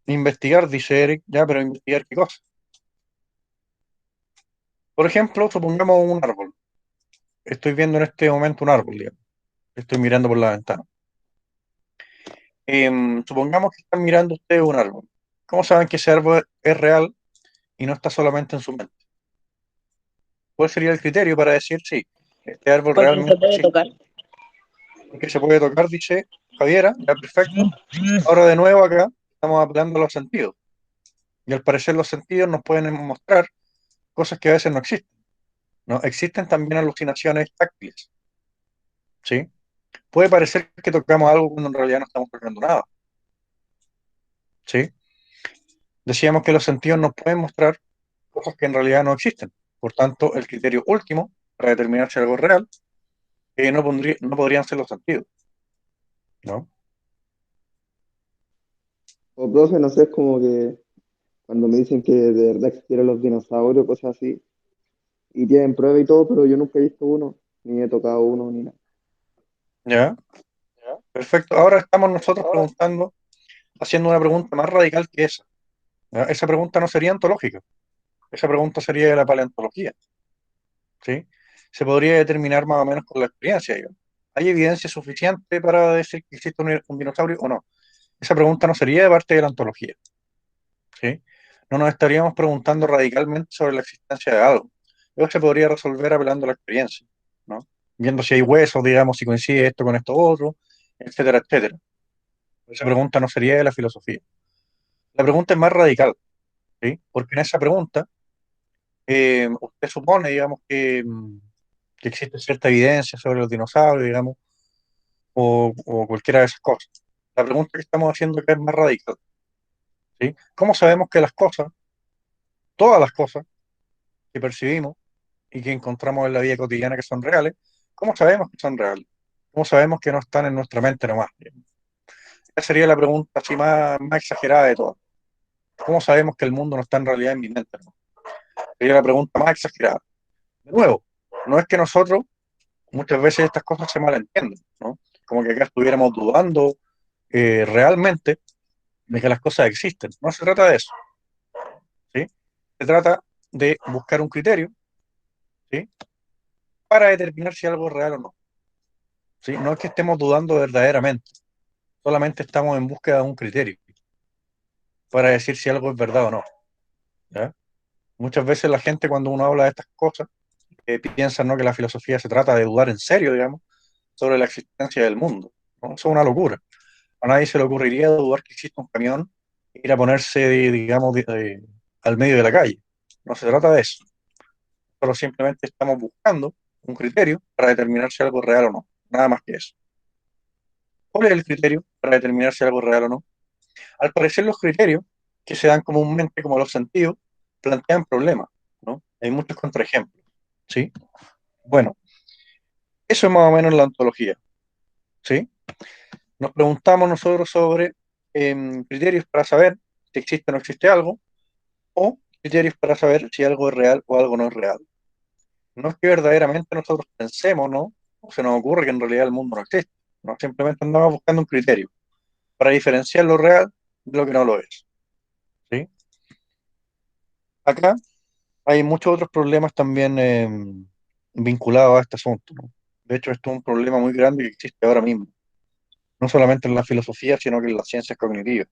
Investigar, dice Eric, ya, pero investigar qué cosa. Por ejemplo, supongamos un árbol. Estoy viendo en este momento un árbol, digamos. Estoy mirando por la ventana. Supongamos que están mirando ustedes un árbol. ¿Cómo saben que ese árbol es real y no está solamente en su mente? ¿Cuál sería el criterio para decir sí, este árbol Porque se realmente puede existe? tocar. Porque se puede tocar, dice Javiera, ya perfecto. Ahora de nuevo acá estamos apelando a los sentidos. Y al parecer los sentidos nos pueden mostrar cosas que a veces no existen, ¿no? Existen también alucinaciones táctiles, ¿sí? Puede parecer que tocamos algo cuando en realidad no estamos tocando nada, ¿sí? Decíamos que los sentidos nos pueden mostrar cosas que en realidad no existen. Por tanto, el criterio último para determinar si algo es real no podrían ser los sentidos, ¿no? O profe, no sé, es como que cuando me dicen que de verdad existieron los dinosaurios, cosas así, y tienen prueba y todo, pero yo nunca he visto uno, ni he tocado uno, ni nada. ¿Ya? Perfecto. Ahora estamos nosotros preguntando, haciendo una pregunta más radical que esa. ¿Ya? Esa pregunta no sería ontológica. Esa pregunta sería de la paleontología, ¿sí? Se podría determinar más o menos con la experiencia, digamos. ¿Hay evidencia suficiente para decir que existe un dinosaurio o no? Esa pregunta no sería de parte de la ontología, ¿sí? No nos estaríamos preguntando radicalmente sobre la existencia de algo. Eso se podría resolver apelando a la experiencia, ¿no? Viendo si hay huesos, digamos, si coincide esto con esto otro, etcétera, etcétera. Esa pregunta no sería de la filosofía. La pregunta es más radical, ¿sí? Porque en esa pregunta usted supone, digamos, que existe cierta evidencia sobre los dinosaurios, digamos, o cualquiera de esas cosas. La pregunta que estamos haciendo acá es más radical, ¿sí? ¿Cómo sabemos que las cosas, todas las cosas que percibimos y que encontramos en la vida cotidiana que son reales, cómo sabemos que son reales? ¿Cómo sabemos que no están en nuestra mente nomás? Esa sería la pregunta así más exagerada de todas. ¿Cómo sabemos que el mundo no está en realidad en mi mente, no? Sería la pregunta más exagerada. De nuevo, no es que nosotros muchas veces estas cosas se malentienden, ¿no? Como que acá estuviéramos dudando realmente de que las cosas existen. No se trata de eso, ¿sí? Se trata de buscar un criterio, ¿sí? Para determinar si algo es real o no, ¿sí? No es que estemos dudando verdaderamente, solamente estamos en búsqueda de un criterio para decir si algo es verdad o no, ¿ya? Muchas veces la gente cuando uno habla de estas cosas piensa, ¿no?, que la filosofía se trata de dudar en serio, digamos, sobre la existencia del mundo, ¿no? Eso es una locura. A nadie se le ocurriría dudar que existe un camión e ir a ponerse, digamos, al medio de la calle. No se trata de eso. Solo simplemente estamos buscando un criterio para determinar si algo es real o no. Nada más que eso. ¿Cuál es el criterio para determinar si algo es real o no? Al parecer los criterios que se dan comúnmente como los sentidos plantean problemas, ¿no? Hay muchos contraejemplos, ¿sí? Bueno, eso es más o menos la ontología, ¿sí? Nos preguntamos nosotros sobre criterios para saber si existe o no existe algo, o criterios para saber si algo es real o algo no es real. No es que verdaderamente nosotros pensemos, ¿no? O se nos ocurre que en realidad el mundo no existe. No, simplemente andamos buscando un criterio para diferenciar lo real de lo que no lo es, ¿sí? Acá hay muchos otros problemas también vinculados a este asunto, ¿no? De hecho, esto es un problema muy grande que existe ahora mismo, no solamente en la filosofía, sino que en las ciencias cognitivas.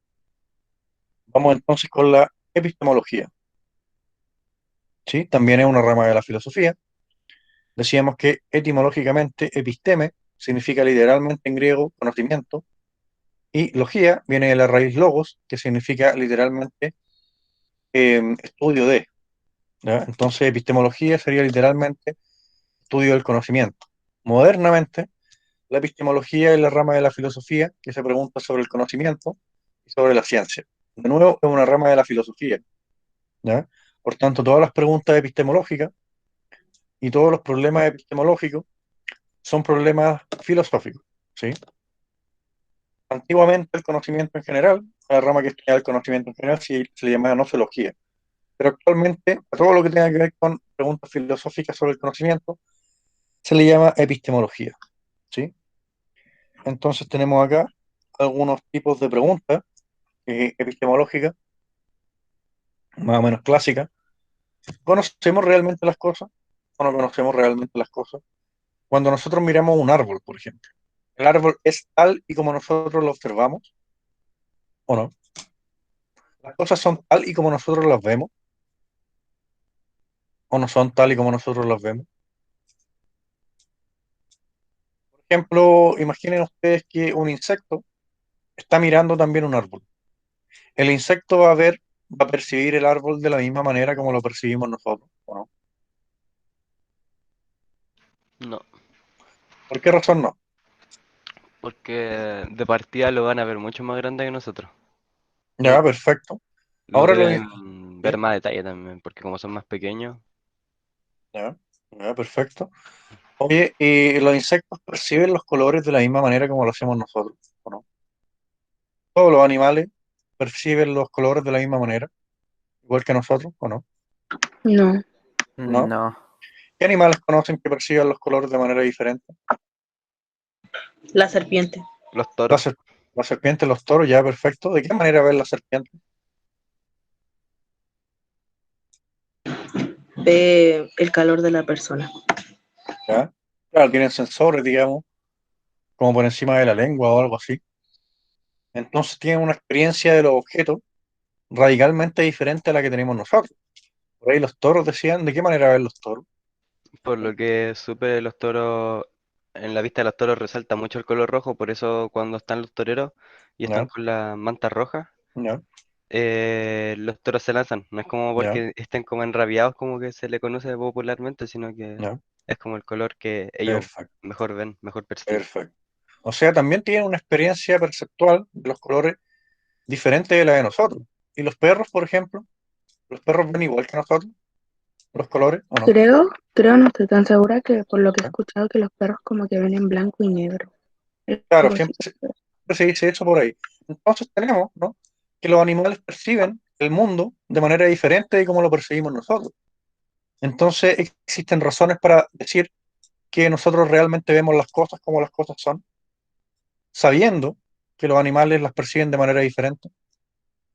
Vamos entonces con la epistemología, ¿sí? También es una rama de la filosofía. Decíamos que etimológicamente episteme significa literalmente en griego conocimiento, y logía viene de la raíz logos, que significa literalmente estudio de, ¿ya? Entonces epistemología sería literalmente estudio del conocimiento. Modernamente, la epistemología es la rama de la filosofía que se pregunta sobre el conocimiento y sobre la ciencia. De nuevo, es una rama de la filosofía, ¿ya? Por tanto, todas las preguntas epistemológicas y todos los problemas epistemológicos son problemas filosóficos, ¿sí? Antiguamente el conocimiento en general, la rama que estudia el conocimiento en general, se le llamaba nosología, pero actualmente a todo lo que tenga que ver con preguntas filosóficas sobre el conocimiento se le llama epistemología, ¿sí? Entonces tenemos acá algunos tipos de preguntas epistemológicas, más o menos clásicas. ¿Conocemos realmente las cosas o no conocemos realmente las cosas? Cuando nosotros miramos un árbol, por ejemplo, ¿el árbol es tal y como nosotros lo observamos o no? ¿Las cosas son tal y como nosotros las vemos o no son tal y como nosotros las vemos? Por ejemplo, imaginen ustedes que un insecto está mirando también un árbol. El insecto va a percibir el árbol de la misma manera como lo percibimos nosotros, ¿o no? No, ¿Por qué razón no? porque de partida lo van a ver mucho más grande que nosotros. Ya, perfecto. Lo Ahora deben ver ¿sí? más detalle también, porque como son más pequeños, Ya, ya, perfecto. Oye, ¿y los insectos perciben los colores de la misma manera como lo hacemos nosotros, o no? Todos los animales perciben los colores de la misma manera, igual que nosotros, ¿o no? No, ¿No? No. ¿Qué animales conocen que perciban los colores de manera diferente? La serpiente. Los La, toros. ser- la serpiente, los toros, ya, perfecto. ¿De qué manera ven la serpiente? Ve el calor de la persona. ¿Ya? Claro, tienen sensores, digamos, como por encima de la lengua o algo así. Entonces tienen una experiencia de los objetos radicalmente diferente a la que tenemos nosotros. Por ahí los toros decían, ¿de qué manera ven los toros? Por lo que supe, los toros, en la vista de los toros resalta mucho el color rojo, por eso cuando están los toreros y están ¿Ya? con la manta roja, ¿Ya? los toros se lanzan. No es como ¿Ya? porque estén como enrabiados, como que se le conoce popularmente, sino que ¿Ya? es como el color que ellos Perfecto, mejor ven, mejor perciben. perfecto. O sea, también tienen una experiencia perceptual de los colores diferente de la de nosotros. ¿Y los perros, por ejemplo? ¿Los perros ven igual que nosotros los colores o no? creo, no estoy tan segura que por lo que he ¿Ya? escuchado que los perros como que ven en blanco y negro. Claro, Algo así. siempre se dice eso por ahí. Entonces tenemos, ¿no?, que los animales perciben el mundo de manera diferente de como lo percibimos nosotros. Entonces existen razones para decir que nosotros realmente vemos las cosas como las cosas son, sabiendo que los animales las perciben de manera diferente.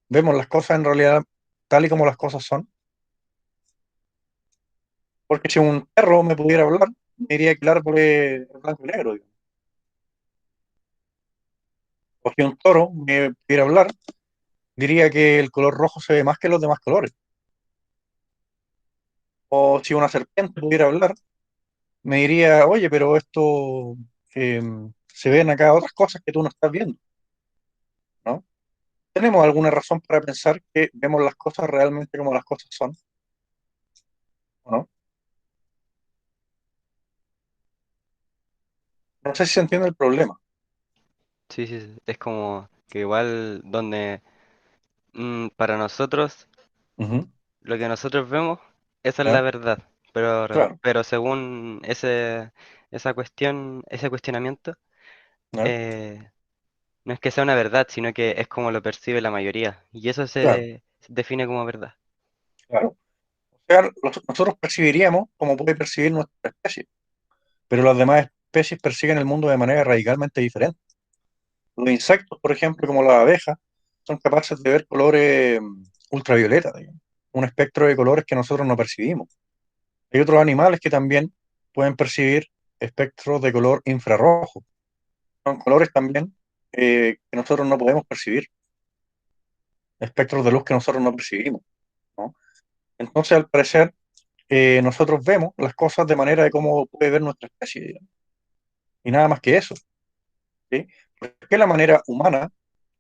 Vemos las cosas en realidad tal y como las cosas son. Porque si un perro me pudiera hablar, me diría que el árbol es blanco y negro, digamos. O si un toro me pudiera hablar, diría que el color rojo se ve más que los demás colores. O si una serpiente pudiera hablar, me diría, oye, pero esto eh, se ven acá otras cosas que tú no estás viendo, ¿no? ¿Tenemos alguna razón para pensar que vemos las cosas realmente como las cosas son, o no? No sé si se entiende el problema. Sí, sí, sí. Es como que igual donde para nosotros Ujú. lo que nosotros vemos, esa es la ¿Ya? verdad. Pero, Claro, pero según esa cuestión, ese cuestionamiento, ¿ya? eh, no es que sea una verdad, sino que es como lo percibe la mayoría. Y eso Claro, se define como verdad. claro. O sea, nosotros percibiríamos como puede percibir nuestra especie, pero las demás especies persiguen el mundo de manera radicalmente diferente. Los insectos, por ejemplo, como las abejas, son capaces de ver colores ultravioleta, digamos, un espectro de colores que nosotros no percibimos. Hay otros animales que también pueden percibir espectros de color infrarrojo. Son colores también que nosotros no podemos percibir, espectros de luz que nosotros no percibimos, ¿no? Entonces, al parecer, nosotros vemos las cosas de manera de cómo puede ver nuestra especie, digamos, y nada más que eso, ¿sí? Porque la manera humana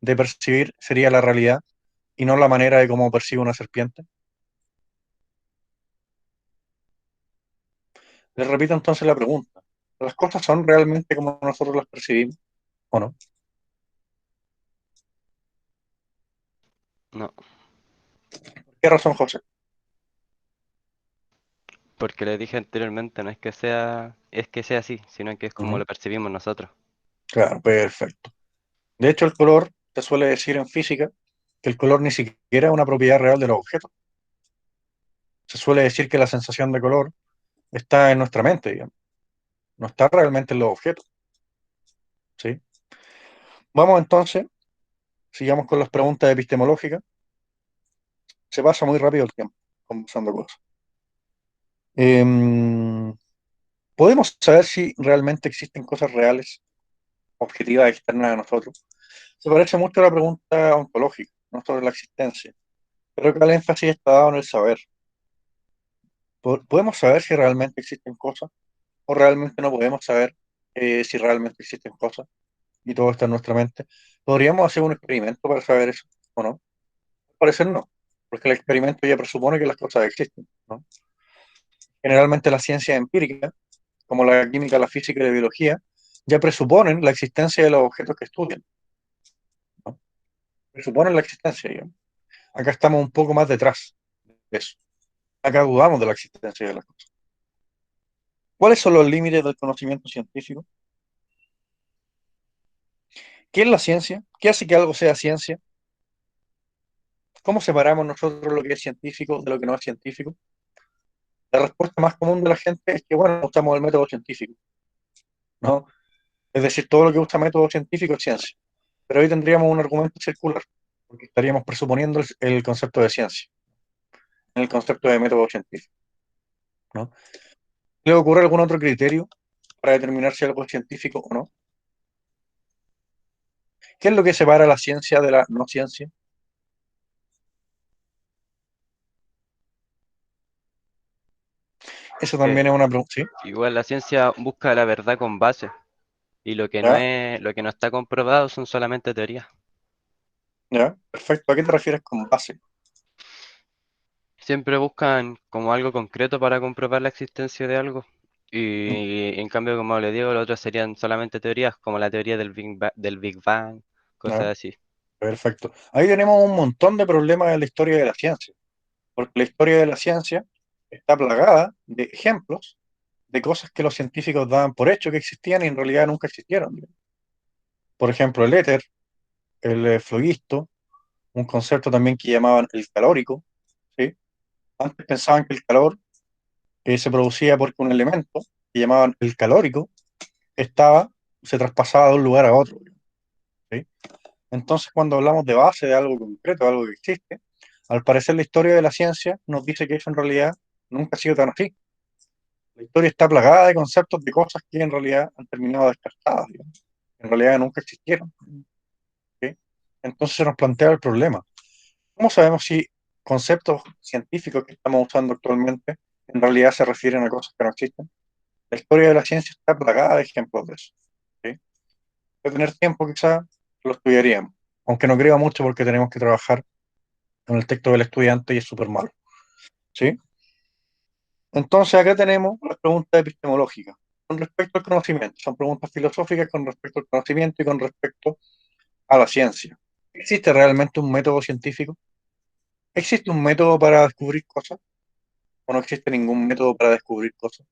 de percibir sería la realidad y no la manera de cómo percibe una serpiente. Les repito entonces la pregunta. ¿Las cosas son realmente como nosotros las percibimos o no? No, ¿Por qué razón, José? porque le dije anteriormente, no es que sea así, sino que es como Ujú. lo percibimos nosotros. Claro, perfecto. De hecho, el color, se suele decir en física, que el color ni siquiera es una propiedad real de los objetos. Se suele decir que la sensación de color está en nuestra mente, digamos. No está realmente en los objetos, ¿sí? Vamos entonces, sigamos con las preguntas epistemológicas. Se pasa muy rápido el tiempo conversando cosas. Em, ¿Podemos saber si realmente existen cosas reales, objetivas, externas a nosotros? Se parece mucho a la pregunta ontológica, no sobre la existencia, pero que el énfasis está dado en el saber. ¿Podemos saber si realmente existen cosas o realmente no podemos saber si realmente existen cosas y todo está en nuestra mente? ¿Podríamos hacer un experimento para saber eso o no? Al parecer no, porque el experimento ya presupone que las cosas existen, ¿no? Generalmente las ciencias empíricas, como la química, la física y la biología, ya presuponen la existencia de los objetos que estudian, ¿no? Presuponen la existencia, digamos. Acá estamos un poco más detrás de eso. Acá dudamos de la existencia de las cosas. ¿Cuáles son los límites del conocimiento científico? ¿Qué es la ciencia? ¿Qué hace que algo sea ciencia? ¿Cómo separamos nosotros lo que es científico de lo que no es científico? La respuesta más común de la gente es que, bueno, usamos el método científico, ¿no? Es decir, todo lo que usa método científico es ciencia. Pero hoy tendríamos un argumento circular, porque estaríamos presuponiendo el concepto de ciencia, en el concepto de método científico, ¿no? ¿Le ocurre algún otro criterio para determinar si algo es científico o no? ¿Qué es lo que separa la ciencia de la no ciencia? Eso también es una pregunta, ¿sí? Igual la ciencia busca la verdad con base y ¿Ya? lo que no está comprobado son solamente teorías. ¿Ya? Perfecto. ¿A qué te refieres con base? Siempre buscan como algo concreto para comprobar la existencia de algo. Y en cambio, como le digo, los otros serían solamente teorías, como la teoría del Big Bang, cosas ¿Ya? así. Perfecto. Ahí tenemos un montón de problemas en la historia de la ciencia, porque la historia de la ciencia está plagada de ejemplos de cosas que los científicos daban por hecho que existían y en realidad nunca existieron. Por ejemplo, el éter, el fluisto, un concepto también que llamaban el calórico, ¿sí? Antes pensaban que el calor se producía porque un elemento que llamaban el calórico se traspasaba de un lugar a otro, ¿sí? Entonces, cuando hablamos de base, de algo concreto, de algo que existe, al parecer la historia de la ciencia nos dice que eso en realidad nunca ha sido tan así. La historia está plagada de conceptos de cosas que en realidad han terminado descartadas, digamos. En realidad nunca existieron, ¿sí? Entonces se nos plantea el problema. ¿Cómo sabemos si conceptos científicos que estamos usando actualmente en realidad se refieren a cosas que no existen? La historia de la ciencia está plagada de ejemplos de eso, ¿sí? De tener tiempo quizás lo estudiaríamos, aunque no creo mucho porque tenemos que trabajar con el texto del estudiante y es súper malo, ¿sí? Entonces acá tenemos las preguntas epistemológicas con respecto al conocimiento. Son preguntas filosóficas con respecto al conocimiento y con respecto a la ciencia. ¿Existe realmente un método científico? ¿Existe un método para descubrir cosas? ¿O no existe ningún método para descubrir cosas?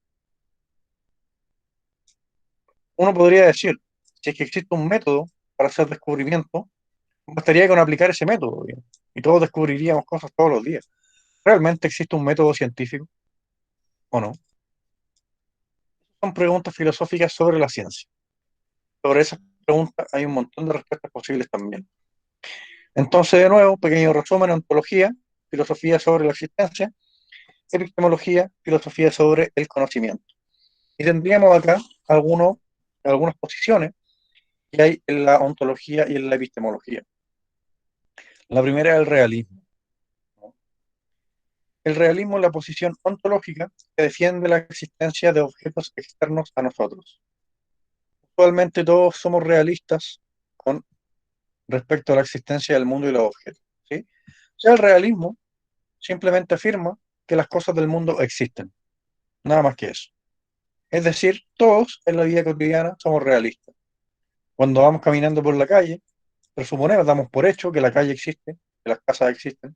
Uno podría decir, si es que existe un método para hacer descubrimientos, bastaría con aplicar ese método, digamos, y todos descubriríamos cosas todos los días. ¿Realmente existe un método científico o no? Son preguntas filosóficas sobre la ciencia. Sobre esas preguntas hay un montón de respuestas posibles también. Entonces, de nuevo, pequeño resumen: ontología, filosofía sobre la existencia; epistemología, filosofía sobre el conocimiento. Y tendríamos acá algunas posiciones que hay en la ontología y en la epistemología. La primera es el realismo. El realismo es la posición ontológica que defiende la existencia de objetos externos a nosotros. Actualmente todos somos realistas con respecto a la existencia del mundo y los objetos, ¿sí? O sea, el realismo simplemente afirma que las cosas del mundo existen, nada más que eso. Es decir, todos en la vida cotidiana somos realistas. Cuando vamos caminando por la calle, presuponemos, damos por hecho que la calle existe, que las casas existen,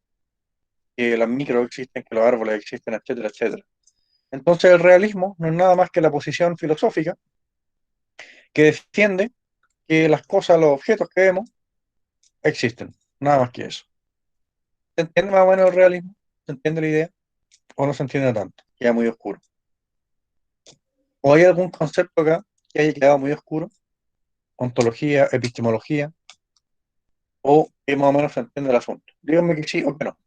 que las micros existen, que los árboles existen, etcétera, etcétera. Entonces el realismo no es nada más que la posición filosófica que defiende que las cosas, los objetos que vemos, existen, nada más que eso. ¿Se entiende más o menos el realismo? ¿Se entiende la idea? ¿O no se entiende tanto? Queda muy oscuro. ¿O hay algún concepto acá que haya quedado muy oscuro? Ontología, epistemología, o que más o menos se entiende el asunto. Díganme que sí o que no.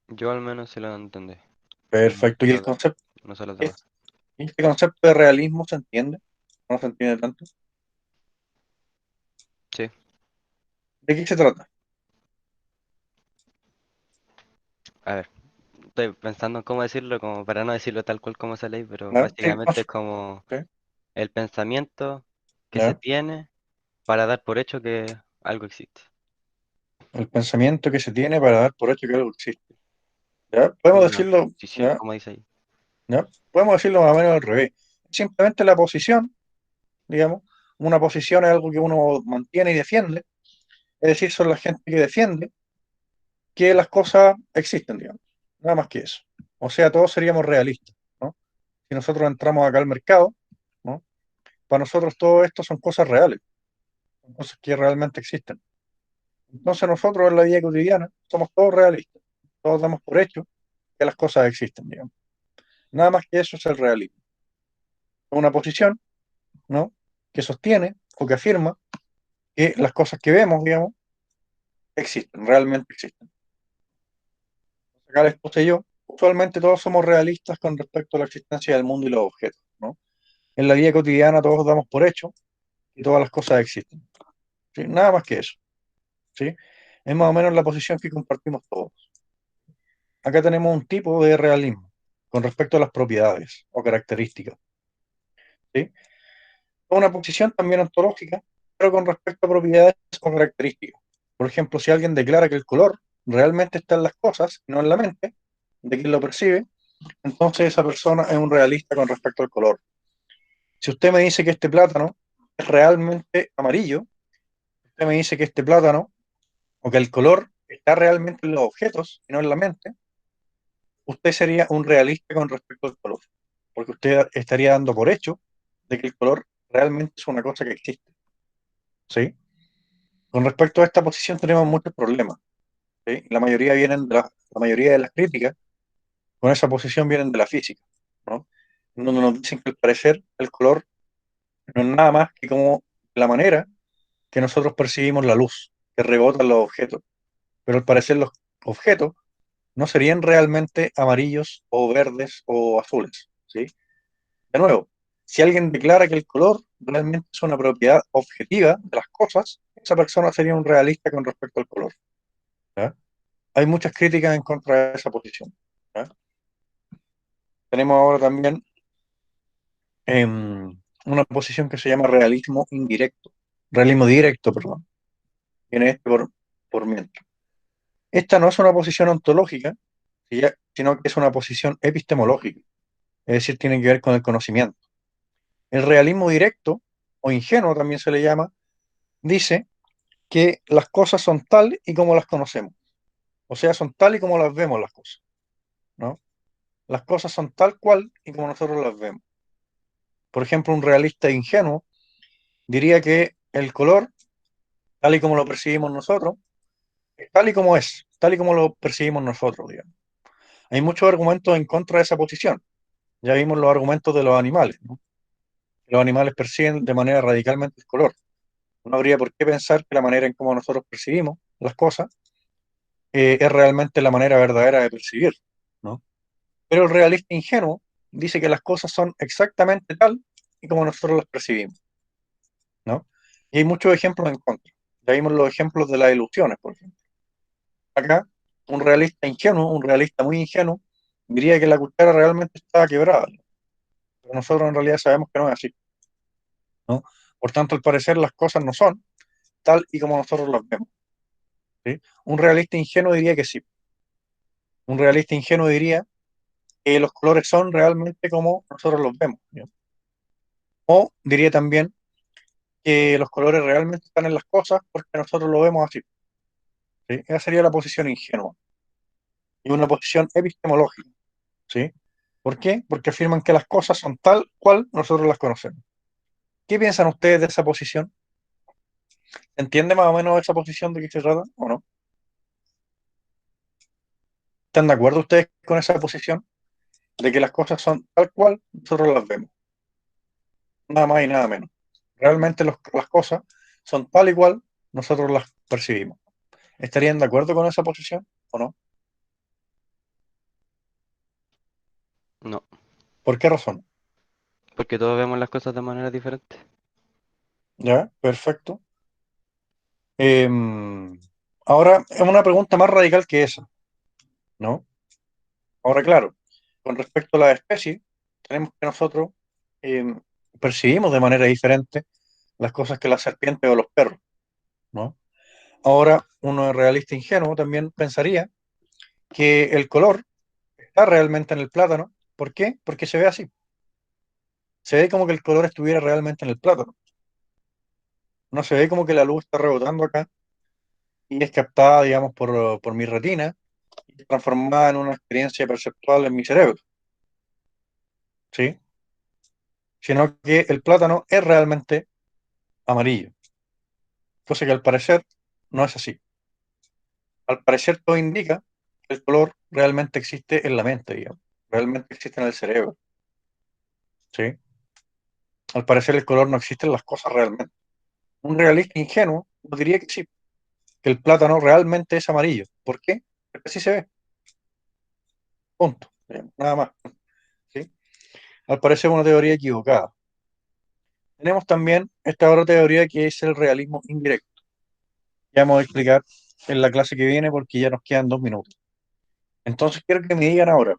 Yo al menos se lo entendí. Perfecto. ¿Y el Los- concepto, No sé los demás. este concepto de realismo se entiende? ¿No se entiende tanto? Sí. ¿De qué se trata? A ver, estoy pensando en cómo decirlo, como para no decirlo tal cual como se lee, pero ¿Ya? Sí, no, básicamente es como sí. el pensamiento que se ¿Ya? tiene para dar por hecho que algo existe. El pensamiento que se tiene para dar por hecho que algo existe. ¿Ya? Podemos Una decirlo, posición, ¿ya? como dice ahí. ¿Ya? Podemos decirlo más o menos al revés. Simplemente la posición, digamos, una posición es algo que uno mantiene y defiende, es decir, son la gente que defiende que las cosas existen, digamos. Nada más que eso. O sea, todos seríamos realistas, ¿no? Si nosotros entramos acá al mercado, ¿no? Para nosotros todo esto son cosas reales, son cosas que realmente existen. Entonces nosotros en la vida cotidiana somos todos realistas, todos damos por hecho que las cosas existen, digamos. Nada más que eso es el realismo. Es una posición, ¿no? Que sostiene o que afirma que las cosas que vemos, digamos, existen, realmente existen. Acá les puse yo, usualmente todos somos realistas con respecto a la existencia del mundo y los objetos, ¿no? En la vida cotidiana todos damos por hecho que todas las cosas existen. ¿Sí? Nada más que eso, ¿sí? Es más o menos la posición que compartimos todos. Acá tenemos un tipo de realismo con respecto a las propiedades o características, ¿sí? Una posición también ontológica, pero con respecto a propiedades o características. Por ejemplo, si alguien declara que el color realmente está en las cosas, no en la mente, de quien lo percibe, entonces esa persona es un realista con respecto al color. Si usted me dice que este plátano es realmente amarillo, usted me dice que este plátano, o que el color está realmente en los objetos y no en la mente, usted sería un realista con respecto al color, porque usted estaría dando por hecho de que el color realmente es una cosa que existe, ¿sí? Con respecto a esta posición tenemos muchos problemas, ¿sí? La mayoría de las críticas con esa posición vienen de la física, ¿no? Donde nos dicen que al parecer el color no es nada más que como la manera que nosotros percibimos la luz que rebota en los objetos, pero al parecer los objetos no serían realmente amarillos o verdes o azules, ¿sí? De nuevo, si alguien declara que el color realmente es una propiedad objetiva de las cosas, esa persona sería un realista con respecto al color, ¿ya? Hay muchas críticas en contra de esa posición, ¿ya? Tenemos ahora también una posición que se llama realismo directo, perdón, viene por mientras. Esta no es una posición ontológica, sino que es una posición epistemológica, es decir, tiene que ver con el conocimiento. El realismo directo, o ingenuo también se le llama, dice que las cosas son tal y como las conocemos, o sea, son tal y como las vemos las cosas, ¿no? Las cosas son tal cual y como nosotros las vemos. Por ejemplo, un realista ingenuo diría que el color, tal y como lo percibimos nosotros, es tal y como es, tal y como lo percibimos nosotros, digamos. Hay muchos argumentos en contra de esa posición. Ya vimos los argumentos de los animales, ¿no? Los animales perciben de manera radicalmente el color. No habría por qué pensar que la manera en cómo nosotros percibimos las cosas es realmente la manera verdadera de percibir, ¿no? Pero el realista ingenuo dice que las cosas son exactamente tal y como nosotros las percibimos, ¿no? Y hay muchos ejemplos en contra. Ya vimos los ejemplos de las ilusiones, por ejemplo. Acá, un realista ingenuo, un realista muy ingenuo, diría que la cuchara realmente estaba quebrada, pero nosotros en realidad sabemos que no es así, ¿no? Por tanto, al parecer las cosas no son tal y como nosotros las vemos, ¿sí? Un realista ingenuo diría que sí. Un realista ingenuo diría que los colores son realmente como nosotros los vemos, ¿no? O diría también que los colores realmente están en las cosas porque nosotros lo vemos así, ¿sí? Esa sería la posición ingenua. Y una posición epistemológica, ¿sí? ¿Por qué? Porque afirman que las cosas son tal cual nosotros las conocemos. ¿Qué piensan ustedes de esa posición? ¿Entiende más o menos esa posición de qué se trata o no? ¿Están de acuerdo ustedes con esa posición de que las cosas son tal cual nosotros las vemos? Nada más y nada menos. Realmente las cosas son tal y cual nosotros las percibimos. ¿Estarían de acuerdo con esa posición o no? No, ¿Por qué razón? porque todos vemos las cosas de manera diferente. Ya, perfecto. Em, Ahora es una pregunta más radical que esa, ¿no? Ahora, claro, con respecto a las especies, tenemos que nosotros em, percibimos de manera diferente las cosas que las serpientes o los perros, ¿no? Ahora, uno realista ingenuo también pensaría que el color está realmente en el plátano. ¿Por qué? Porque se ve así. Se ve como que el color estuviera realmente en el plátano. No se ve como que la luz está rebotando acá y es captada, digamos, por mi retina y transformada en una experiencia perceptual en mi cerebro, ¿sí? Sino que el plátano es realmente amarillo, cosa que al parecer no es así. Al parecer todo indica que el color realmente existe en la mente, digamos, realmente existe en el cerebro, ¿sí? Al parecer el color no existe en las cosas realmente. Un realista ingenuo no diría que sí, que el plátano realmente es amarillo. ¿Por qué? Porque así se ve, punto, nada más, ¿sí? Al parecer una teoría equivocada. Tenemos también esta otra teoría que es el realismo indirecto. Ya vamos a explicar en la clase que viene porque ya nos quedan 2 minutos. Entonces quiero que me digan ahora,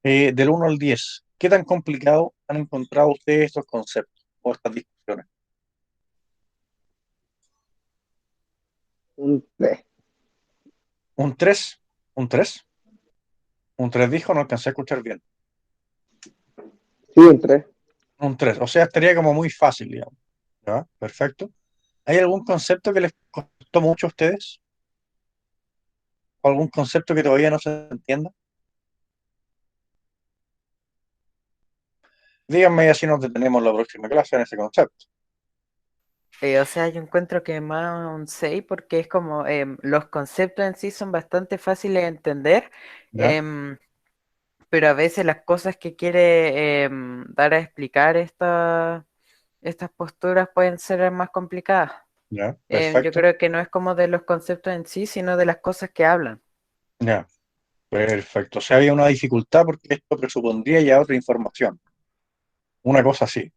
del 1 al 10, ¿qué tan complicado han encontrado ustedes estos conceptos o estas discusiones? Un 3. ¿Un 3? ¿Un 3? ¿Un 3 dijo? No alcancé a escuchar bien. Sí, un 3. Un 3, o sea, estaría como muy fácil, digamos. ¿Ya? Perfecto. ¿Hay algún concepto que les costó mucho a ustedes? ¿O algún concepto que todavía no se entienda? Díganme y así nos detenemos la próxima clase en ese concepto. O sea, yo encuentro que más un 6 porque es como los conceptos en sí son bastante fáciles de entender, ¿Ya? pero a veces las cosas que quiere dar a explicar estas posturas pueden ser más complicadas. ¿Ya? Yo Perfecto. creo que no es como de los conceptos en sí, sino de las cosas que hablan. Ya. Perfecto. O sea, había una dificultad porque esto presupondría ya otra información. Una cosa así.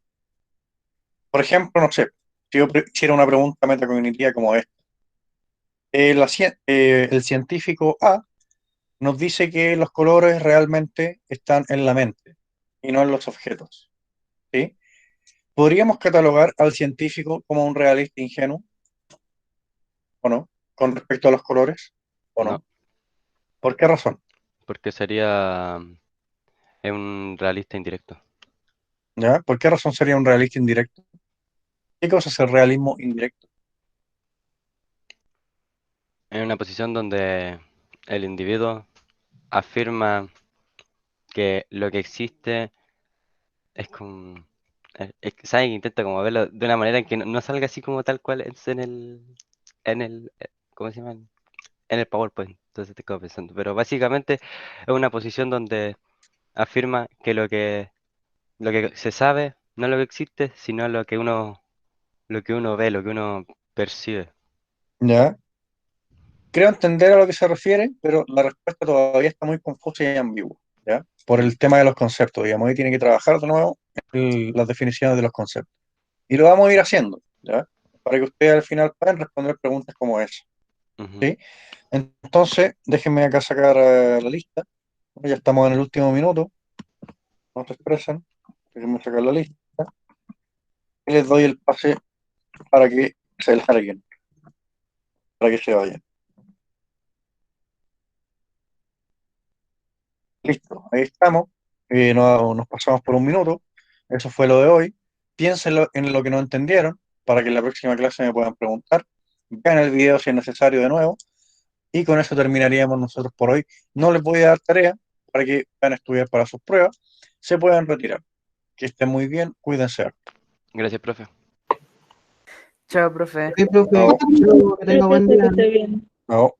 Por ejemplo, no sé, si yo hiciera una pregunta metacognitiva como esta. El científico A nos dice que los colores realmente están en la mente y no en los objetos. ¿Sí? ¿Podríamos catalogar al científico como un realista ingenuo o no? Con respecto a los colores o No, no. ¿Por qué razón? porque sería un realista indirecto. ¿Ya? ¿Por qué razón sería un realista indirecto? ¿Qué cosa es el realismo indirecto? En una posición donde el individuo afirma que lo que existe es como... ¿sabes? Intenta como verlo de una manera en que no salga así como tal cual es ¿cómo se llama? En el PowerPoint. Entonces te quedo pensando. Pero básicamente es una posición donde afirma que lo que se sabe no es lo que existe, sino lo que uno ve, lo que uno percibe. ¿Ya? Creo entender a lo que se refiere, pero la respuesta todavía está muy confusa y ambigua, ¿ya? Por el tema de los conceptos, digamos, ahí tiene que trabajar de nuevo las definiciones de los conceptos. Y lo vamos a ir haciendo, ¿ya? Para que ustedes al final puedan responder preguntas como esa, Ujú. ¿sí? Entonces, déjenme acá sacar la lista. Ya estamos en el último minuto. No se expresan. Déjenme sacar la lista. Y les doy el pase para que se larguen, para que se vayan. Listo, ahí estamos. Nos pasamos por 1 minuto. Eso fue lo de hoy. Piénsenlo en lo que no entendieron para que en la próxima clase me puedan preguntar. Vean el video si es necesario de nuevo. Y con eso terminaríamos nosotros por hoy. No les voy a dar tarea para que puedan estudiar para sus pruebas. Se puedan retirar. Que estén muy bien. Cuídense. Gracias, profe. Chao, profe. Ok, profe, Chao. chao, que tenga buen Profe, que día. esté bien. Chao.